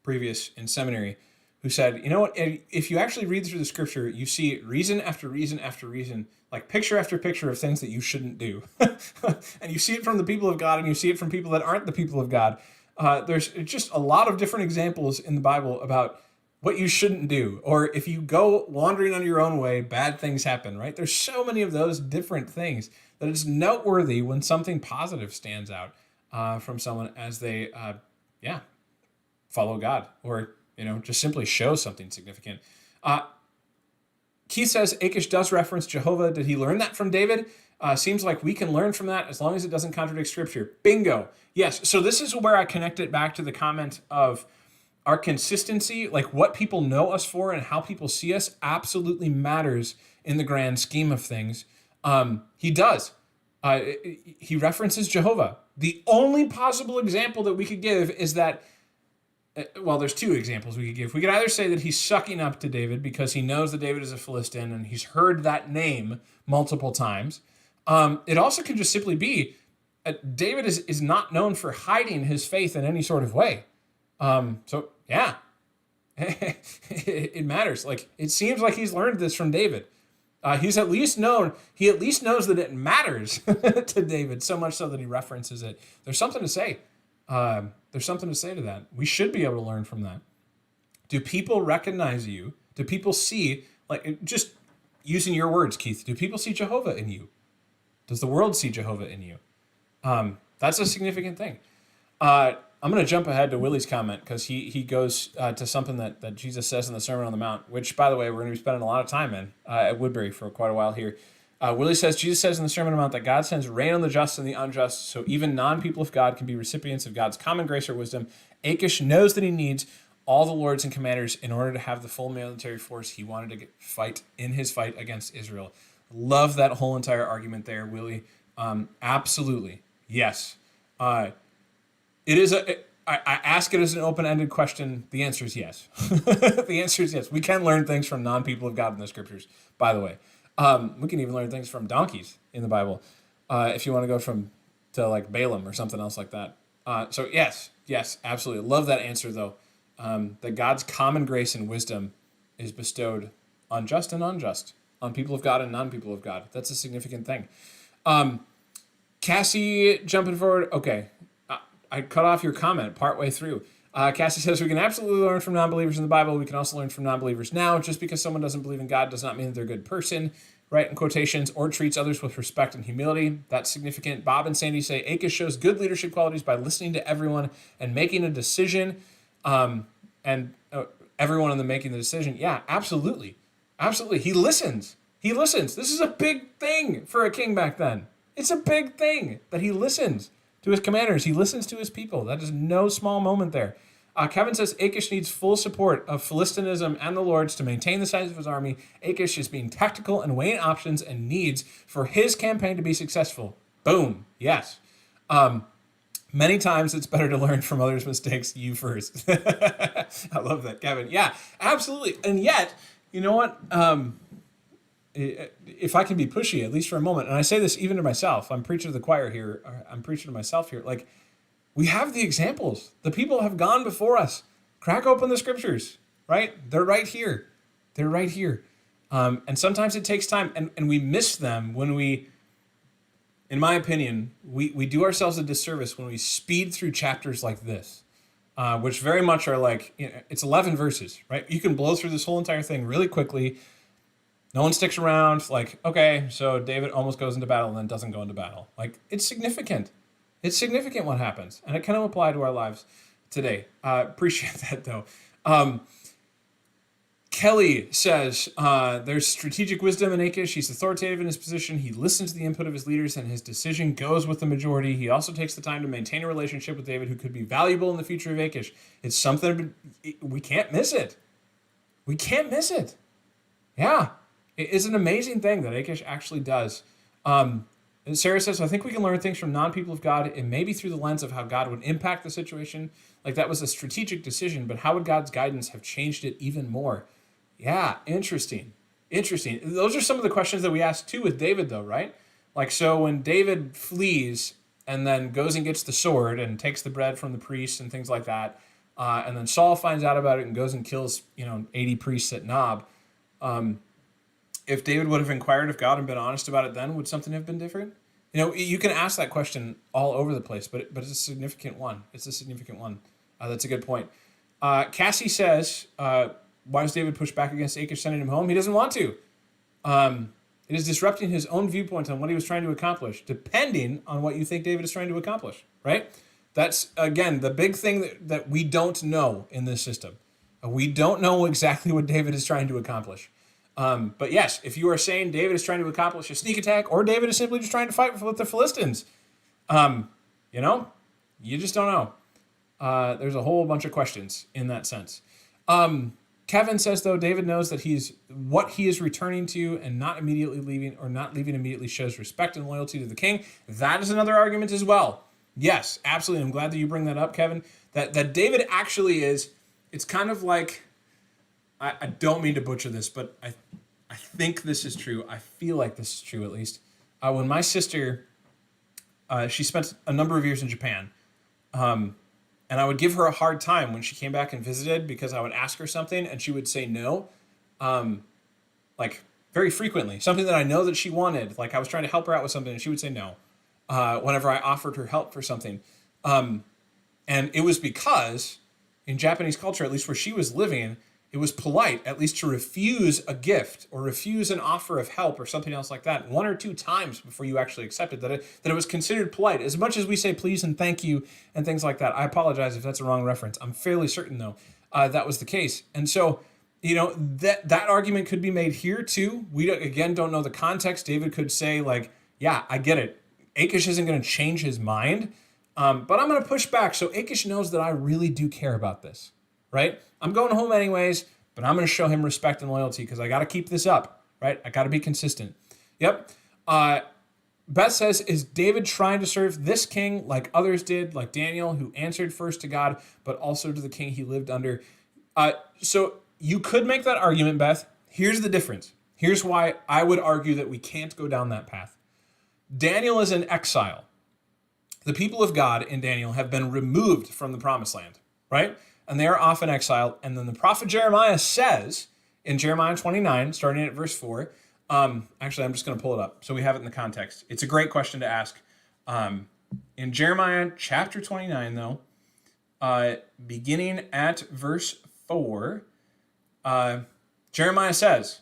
previous in seminary, who said, you know what, if you actually read through the scripture, you see reason after reason after reason, like picture after picture of things that you shouldn't do. And you see it from the people of God, and you see it from people that aren't the people of God. There's just a lot of different examples in the Bible about what you shouldn't do, or if you go wandering on your own way, bad things happen, right? There's so many of those different things that it's noteworthy when something positive stands out from someone as they, follow God, or, just simply show something significant. Keith says Achish does reference Jehovah. Did he learn that from David? Seems like we can learn from that as long as it doesn't contradict scripture. Bingo. Yes. So this is where I connect it back to the comment of our consistency, like what people know us for and how people see us, absolutely matters in the grand scheme of things. He does. He references Jehovah. The only possible example that we could give is that, well, there's two examples we could give. We could either say that he's sucking up to David because he knows that David is a Philistine and he's heard that name multiple times. It also could just simply be David is not known for hiding his faith in any sort of way. So yeah, it matters. Like, it seems like he's learned this from David. He at least knows that it matters to David, so much so that he references it. There's something to say. There's something to say to that. We should be able to learn from that. Do people recognize you? Do people see, like, just using your words, Keith, do people see Jehovah in you? Does the world see Jehovah in you? That's a significant thing. I'm going to jump ahead to Willie's comment because he goes to something that Jesus says in the Sermon on the Mount, which, by the way, we're going to be spending a lot of time in at Woodbury for quite a while here. Willie says, Jesus says in the Sermon on the Mount that God sends rain on the just and the unjust, so even non-people of God can be recipients of God's common grace or wisdom. Achish knows that he needs all the lords and commanders in order to have the full military force he wanted to fight in his fight against Israel. Love that whole entire argument there, Willie. Absolutely. Yes. It is I ask it as an open-ended question. The answer is yes. The answer is yes. We can learn things from non-people of God in the scriptures, by the way. We can even learn things from donkeys in the Bible, if you want to go to like Balaam or something else like that. So yes, absolutely. Love that answer, though. That God's common grace and wisdom is bestowed on just and unjust, on people of God and non-people of God. That's a significant thing. Cassie, jumping forward. Okay. I cut off your comment partway through. Cassie says, we can absolutely learn from non-believers in the Bible. We can also learn from non-believers now. Just because someone doesn't believe in God does not mean that they're a good person, right, in quotations, or treats others with respect and humility. That's significant. Bob and Sandy say, Achish shows good leadership qualities by listening to everyone and making a decision, and everyone in the making the decision. Yeah, absolutely. Absolutely. He listens. This is a big thing for a king back then. It's a big thing that he listens to his commanders. He listens to his people. That is no small moment there. Kevin says Achish needs full support of Philistinism and the Lords to maintain the size of his army. Achish is being tactical and weighing options and needs for his campaign to be successful. Boom. Yes. Many times it's better to learn from others' mistakes, you first. I love that, Kevin. Yeah, absolutely. And yet, you know what? If I can be pushy, at least for a moment, and I say this even to myself, I'm preaching to the choir here, I'm preaching to myself here, like, we have the examples. The people have gone before us. Crack open the scriptures, right? They're right here. And sometimes it takes time, and we miss them when we, in my opinion, we do ourselves a disservice when we speed through chapters like this, which very much are like, it's 11 verses, right? You can blow through this whole entire thing really quickly. No one sticks around. Like, okay, so David almost goes into battle and then doesn't go into battle. Like, it's significant. It's significant what happens. And it kind of apply to our lives today. Appreciate that, though. Kelly says, there's strategic wisdom in Achish. He's authoritative in his position. He listens to the input of his leaders, and his decision goes with the majority. He also takes the time to maintain a relationship with David who could be valuable in the future of Achish. It's something, we can't miss it. We can't miss it. Yeah. It is an amazing thing that Achish actually does. Sarah says, I think we can learn things from non-people of God, and maybe through the lens of how God would impact the situation. Like, that was a strategic decision, but how would God's guidance have changed it even more? Yeah, interesting. Those are some of the questions that we asked too with David, though, right? Like, so when David flees and then goes and gets the sword and takes the bread from the priests and things like that, and then Saul finds out about it and goes and kills, 80 priests at Nob. If David would have inquired of God and been honest about it then, would something have been different? You can ask that question all over the place, but it's a significant one. That's a good point. Cassie says, why does David push back against Achish sending him home? He doesn't want to. It is disrupting his own viewpoint on what he was trying to accomplish, depending on what you think David is trying to accomplish, right? That's, again, the big thing that we don't know in this system. We don't know exactly what David is trying to accomplish. But yes, if you are saying David is trying to accomplish a sneak attack, or David is simply just trying to fight with the Philistines, you know, you just don't know. There's a whole bunch of questions in that sense. Kevin says, though, David knows that what he is returning to and not immediately leaving, or not leaving immediately, shows respect and loyalty to the king. That is another argument as well. Yes, absolutely. I'm glad that you bring that up, Kevin. That David actually is, it's kind of like, I don't mean to butcher this, but I think this is true. I feel like this is true, at least. When my sister, she spent a number of years in Japan, and I would give her a hard time when she came back and visited, because I would ask her something and she would say no, like very frequently. Something that I know that she wanted, like I was trying to help her out with something and she would say no whenever I offered her help for something. And it was because in Japanese culture, at least where she was living, it was polite at least to refuse a gift or refuse an offer of help or something else like that 1 or 2 times before you actually accepted that it was considered polite. As much as we say please and thank you and things like that, I apologize if that's a wrong reference. I'm fairly certain though that was the case. And so, that argument could be made here too. We again don't know the context. David could say like, yeah, I get it. Achish isn't going to change his mind, but I'm going to push back so Achish knows that I really do care about this. Right? I'm going home anyways, but I'm going to show him respect and loyalty because I got to keep this up, right? I got to be consistent. Yep. Beth says, is David trying to serve this king like others did, like Daniel, who answered first to God, but also to the king he lived under? So you could make that argument, Beth. Here's the difference. Here's why I would argue that we can't go down that path. Daniel is in exile. The people of God in Daniel have been removed from the promised land, right? And they are often exiled. And then the prophet Jeremiah says in Jeremiah 29, starting at verse 4, actually, I'm just going to pull it up so we have it in the context. It's a great question to ask. In Jeremiah chapter 29, though, beginning at verse 4, Jeremiah says,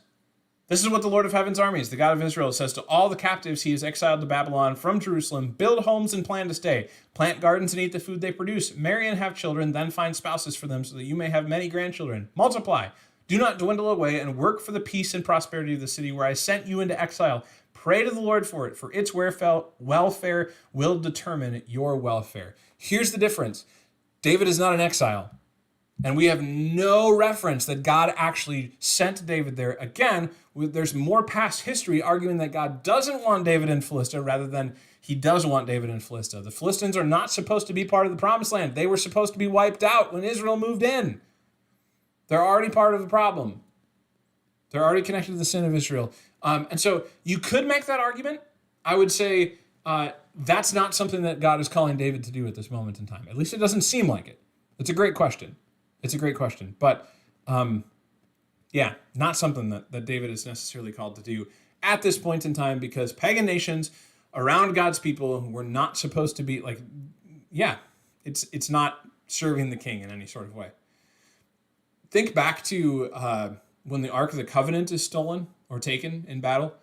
this is what the Lord of Heaven's armies, the God of Israel, says to all the captives he has exiled to Babylon from Jerusalem: build homes and plan to stay. Plant gardens and eat the food they produce. Marry and have children, then find spouses for them so that you may have many grandchildren. Multiply. Do not dwindle away, and work for the peace and prosperity of the city where I sent you into exile. Pray to the Lord for it, for its welfare will determine your welfare. Here's the difference. David is not in exile. And we have no reference that God actually sent David there. Again, there's more past history arguing that God doesn't want David in Philistia rather than he does want David in Philistia. The Philistines are not supposed to be part of the promised land. They were supposed to be wiped out when Israel moved in. They're already part of the problem. They're already connected to the sin of Israel. And so you could make that argument. I would say that's not something that God is calling David to do at this moment in time. At least it doesn't seem like it. It's a great question. It's a great question. But, yeah, not something that David is necessarily called to do at this point in time, because pagan nations around God's people were not supposed to be, like, yeah, it's not serving the king in any sort of way. Think back to when the Ark of the Covenant is stolen or taken in battle,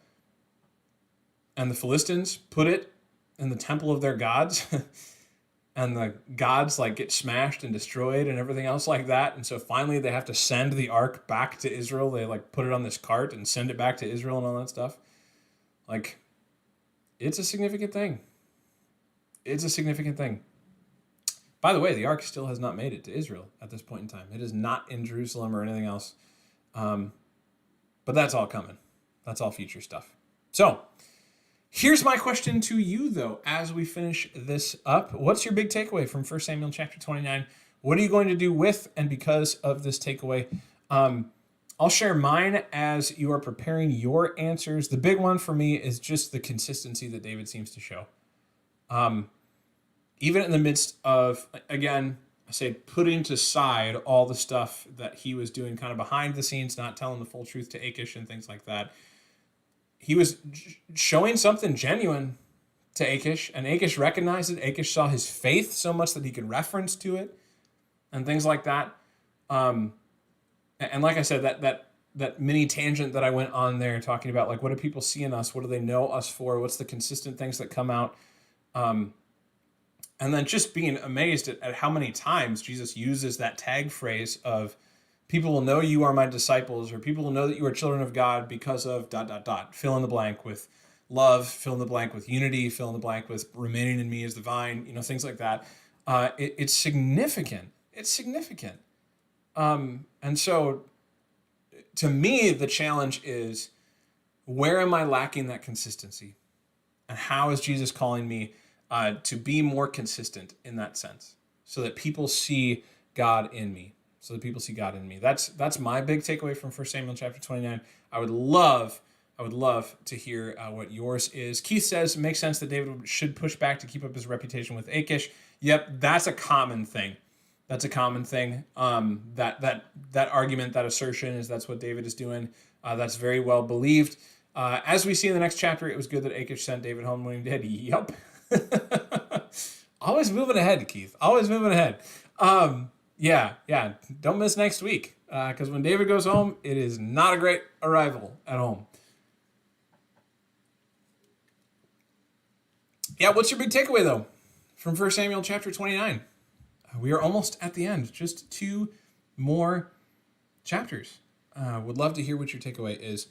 and the Philistines put it in the temple of their gods, and the gods like get smashed and destroyed and everything else like that. And so finally they have to send the ark back to Israel. They like put it on this cart and send it back to Israel and all that stuff. Like, it's a significant thing. It's a significant thing. By the way, the ark still has not made it to Israel at this point in time. It is not in Jerusalem or anything else. But that's all coming. That's all future stuff. So here's my question to you, though, as we finish this up. What's your big takeaway from 1 Samuel chapter 29? What are you going to do with and because of this takeaway? I'll share mine as you are preparing your answers. The big one for me is just the consistency that David seems to show. Even in the midst of, again, I say putting aside all the stuff that he was doing kind of behind the scenes, not telling the full truth to Achish and things like that, he was showing something genuine to Achish, and Achish recognized it. Achish saw his faith so much that he could reference to it and things like that. And like I said, that mini tangent that I went on there talking about, like, what do people see in us? What do they know us for? What's the consistent things that come out? And then just being amazed at how many times Jesus uses that tag phrase of People will know you are my disciples, or people will know that you are children of God because of dot, dot, dot. Fill in the blank with love, fill in the blank with unity, fill in the blank with remaining in me as the vine, things like that. It's significant. It's significant. And so to me, the challenge is, where am I lacking that consistency? And how is Jesus calling me to be more consistent in that sense, so that people see God in me? So that people see God in me. That's my big takeaway from 1 Samuel chapter 29. I would love to hear what yours is. Keith says, it makes sense that David should push back to keep up his reputation with Achish. Yep, that's a common thing. That's a common thing. That argument, that assertion is that's what David is doing. That's very well believed. As we see in the next chapter, it was good that Achish sent David home when he did. Yup. Always moving ahead, Keith. Always moving ahead. Yeah. Don't miss next week, because when David goes home, it is not a great arrival at home. Yeah, what's your big takeaway, though, from 1 Samuel chapter 29? We are almost at the end. Just 2 more chapters. Would love to hear what your takeaway is.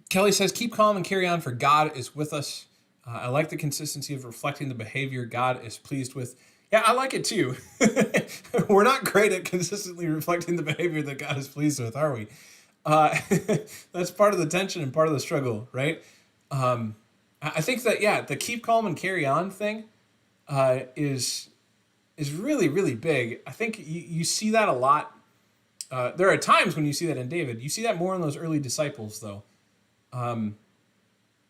Kelly says, keep calm and carry on, for God is with us. I like the consistency of reflecting the behavior God is pleased with. Yeah, I like it too. We're not great at consistently reflecting the behavior that God is pleased with, are we? That's part of the tension and part of the struggle, right? I think that, yeah, the keep calm and carry on thing is really, really big. I think you see that a lot. There are times when you see that in David. You see that more in those early disciples, though. I'll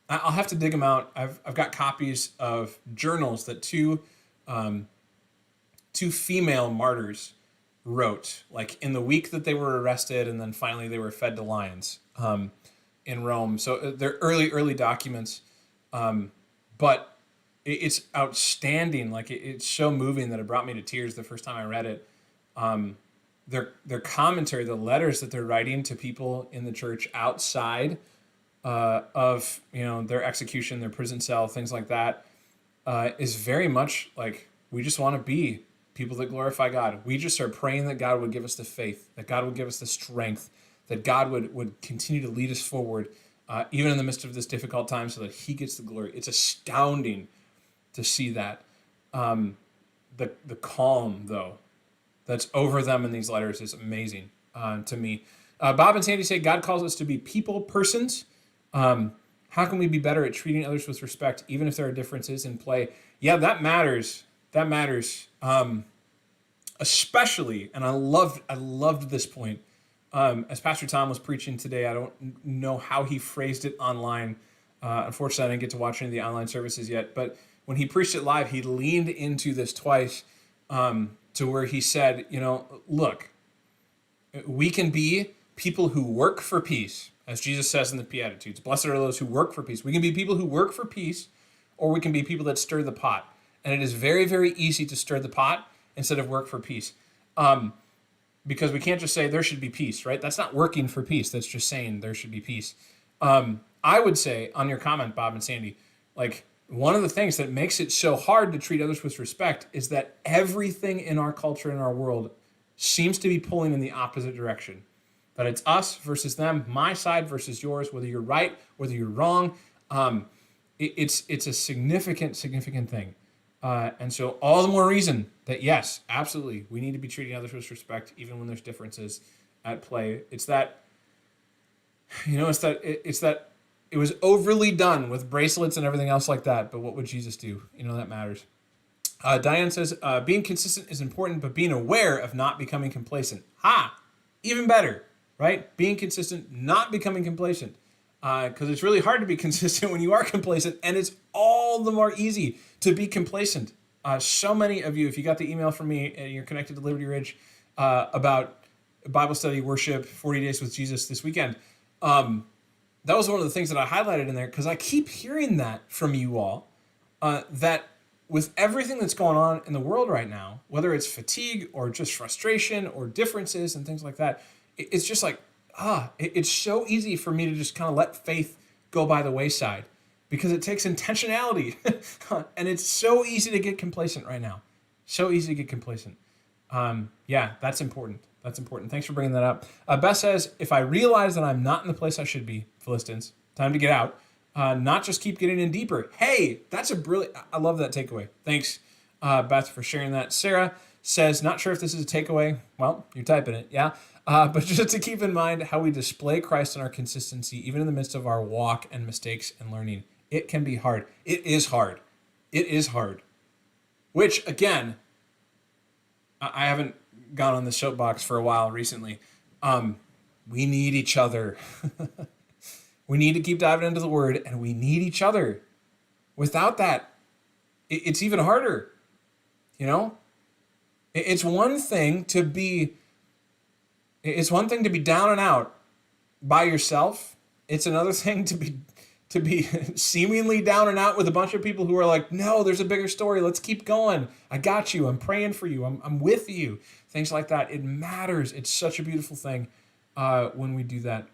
have to dig them out. I've got copies of journals that two female martyrs wrote, like in the week that they were arrested, and then finally they were fed to lions in Rome. So they're early documents, but it's outstanding. Like it's so moving that it brought me to tears the first time I read it. Their commentary, the letters that they're writing to people in the church outside of their execution, their prison cell, things like that, is very much like, we just want to be people that glorify God. We just are praying that God would give us the faith, that God would give us the strength, that God would continue to lead us forward, even in the midst of this difficult time, so that He gets the glory. It's astounding to see that. The calm, though, that's over them in these letters is amazing to me. Bob and Sandy say, God calls us to be people persons. How can we be better at treating others with respect, even if there are differences in play? Yeah, that matters. That matters. Especially, and I loved this point. As Pastor Tom was preaching today, I don't know how he phrased it online. Unfortunately, I didn't get to watch any of the online services yet. But when he preached it live, he leaned into this twice, to where he said, look, we can be people who work for peace, as Jesus says in the Beatitudes. Blessed are those who work for peace. We can be people who work for peace, or we can be people that stir the pot. And it is very, very easy to stir the pot instead of work for peace. Because we can't just say there should be peace, right? That's not working for peace. That's just saying there should be peace. I would say, on your comment, Bob and Sandy, like, one of the things that makes it so hard to treat others with respect is that everything in our culture and our world seems to be pulling in the opposite direction. That it's us versus them, my side versus yours, whether you're right, whether you're wrong. It's a significant thing. And so all the more reason that, yes, absolutely, we need to be treating others with respect, even when there's differences at play. It's that it was overly done with bracelets and everything else like that. But what would Jesus do? That matters. Diane says, being consistent is important, but being aware of not becoming complacent. Even better, right? Being consistent, not becoming complacent. Because it's really hard to be consistent when you are complacent, and it's all the more easy to be complacent. So many of you, if you got the email from me and you're connected to Liberty Ridge about Bible study, worship, 40 Days with Jesus this weekend, that was one of the things that I highlighted in there, because I keep hearing that from you all, that with everything that's going on in the world right now, whether it's fatigue or just frustration or differences and things like that, it's just like, it's so easy for me to just kind of let faith go by the wayside, because it takes intentionality. And it's so easy to get complacent right now. So easy to get complacent. Yeah, that's important. That's important. Thanks for bringing that up. Beth says, if I realize that I'm not in the place I should be, Philistines, time to get out, not just keep getting in deeper. Hey, that's a brilliant, I love that takeaway. Thanks, Beth, for sharing that. Sarah says, not sure if this is a takeaway. Well, you're typing it, yeah? But just to keep in mind how we display Christ in our consistency, even in the midst of our walk and mistakes and learning. It can be hard. It is hard. It is hard. Which, again, I haven't gone on the soapbox for a while recently. We need each other. We need to keep diving into the Word, and we need each other. Without that, it's even harder. You know? It's one thing to be down and out by yourself. It's another thing to be seemingly down and out with a bunch of people who are like, no, there's a bigger story. Let's keep going. I got you. I'm praying for you. I'm with you. Things like that. It matters. It's such a beautiful thing when we do that.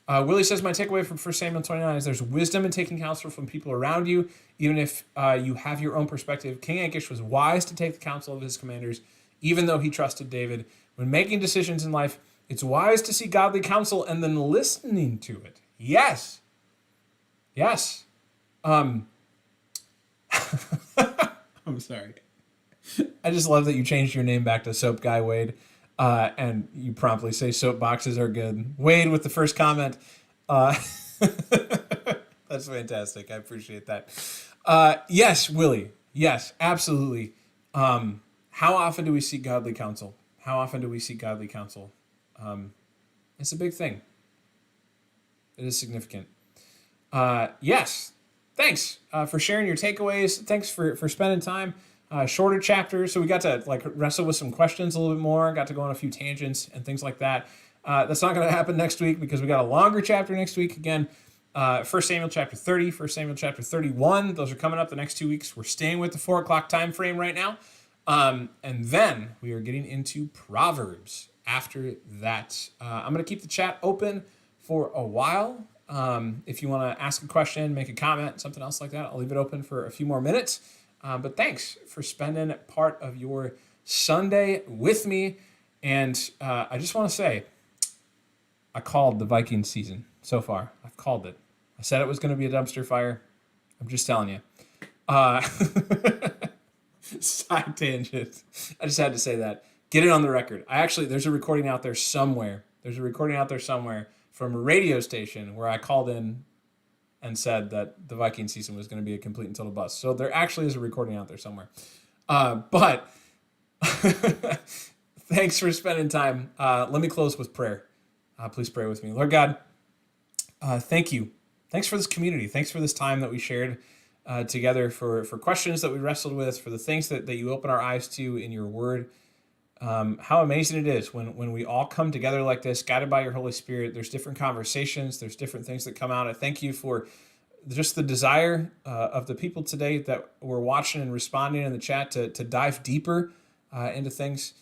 Willie says, my takeaway from 1 Samuel 29 is there's wisdom in taking counsel from people around you, even if you have your own perspective. King Achish was wise to take the counsel of his commanders, even though he trusted David. When making decisions in life, it's wise to seek godly counsel and then listening to it. Yes. Yes. I'm sorry. I just love that you changed your name back to Soap Guy Wade, and you promptly say soapboxes are good. Wade with the first comment. That's fantastic. I appreciate that. Yes, Willie. Yes, absolutely. How often do we seek godly counsel? How often do we seek godly counsel? It's a big thing. It is significant. Yes. Thanks for sharing your takeaways. Thanks for spending time. Shorter chapters, so we got to wrestle with some questions a little bit more. Got to go on a few tangents and things like that. That's not going to happen next week because we got a longer chapter next week. Again, 1 Samuel chapter 30, 1 Samuel chapter 31. Those are coming up the next 2 weeks. We're staying with the 4 o'clock time frame right now. And then we are getting into Proverbs after that. I'm going to keep the chat open for a while. If you want to ask a question, make a comment, something else like that, I'll leave it open for a few more minutes. But thanks for spending part of your Sunday with me. And I just want to say, I called the Vikings season so far. I've called it. I said it was going to be a dumpster fire. I'm just telling you. Side tangent. I just had to say that. Get it on the record. There's a recording out there somewhere. From a radio station where I called in and said that the Viking season was going to be a complete and total bust. So there actually is a recording out there somewhere. But thanks for spending time. Let me close with prayer. Please pray with me. Lord God, thank you. Thanks for this community. Thanks for this time that we shared together, for questions that we wrestled with, for the things that you open our eyes to in your word. How amazing it is when we all come together like this, guided by your Holy Spirit. There's different conversations. There's different things that come out. I thank you for just the desire of the people today that were watching and responding in the chat to dive deeper into things,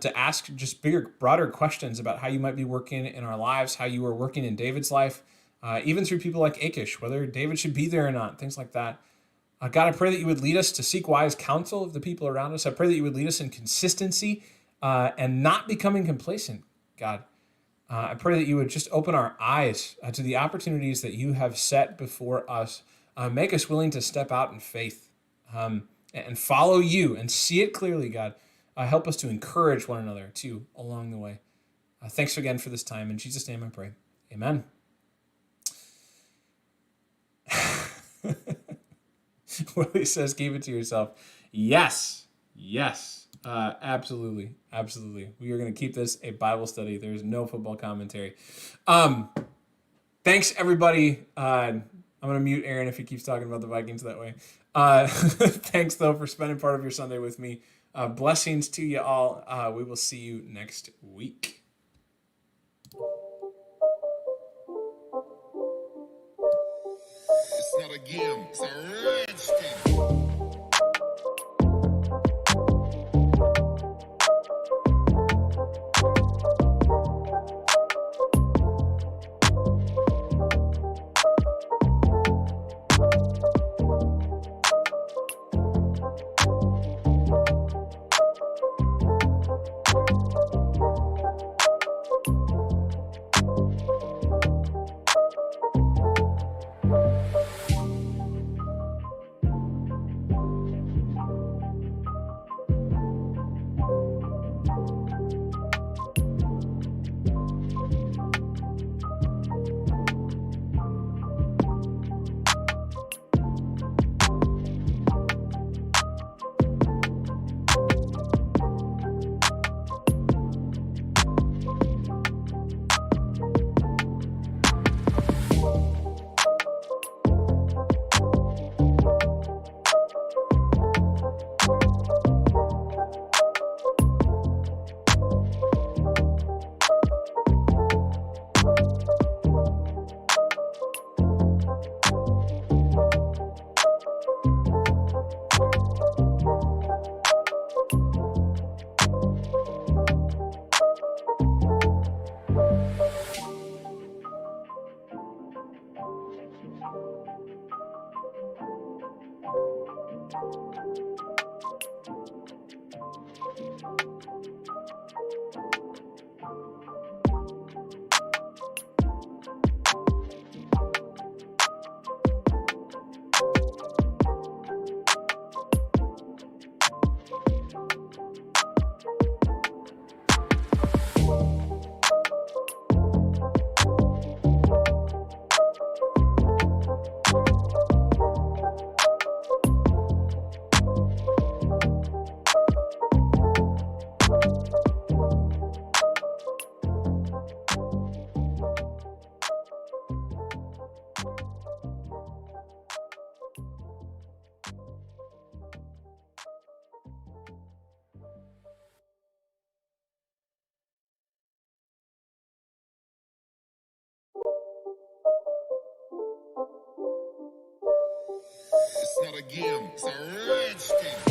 to ask just bigger, broader questions about how you might be working in our lives, how you were working in David's life, even through people like Achish, whether David should be there or not, things like that. God, I pray that you would lead us to seek wise counsel of the people around us. I pray that you would lead us in consistency and not becoming complacent, God. I pray that you would just open our eyes to the opportunities that you have set before us. Make us willing to step out in faith and follow you and see it clearly, God. Help us to encourage one another, too, along the way. Thanks again for this time. In Jesus' name I pray. Amen. Willie says, keep it to yourself. Yes. Absolutely. We are going to keep this a Bible study. There's no football commentary. Thanks, everybody. I'm going to mute Aaron if he keeps talking about the Vikings that way. Thanks, though, for spending part of your Sunday with me. Blessings to you all. We will see you next week. It's not a game, it's a rich thing. again. It's a redskin.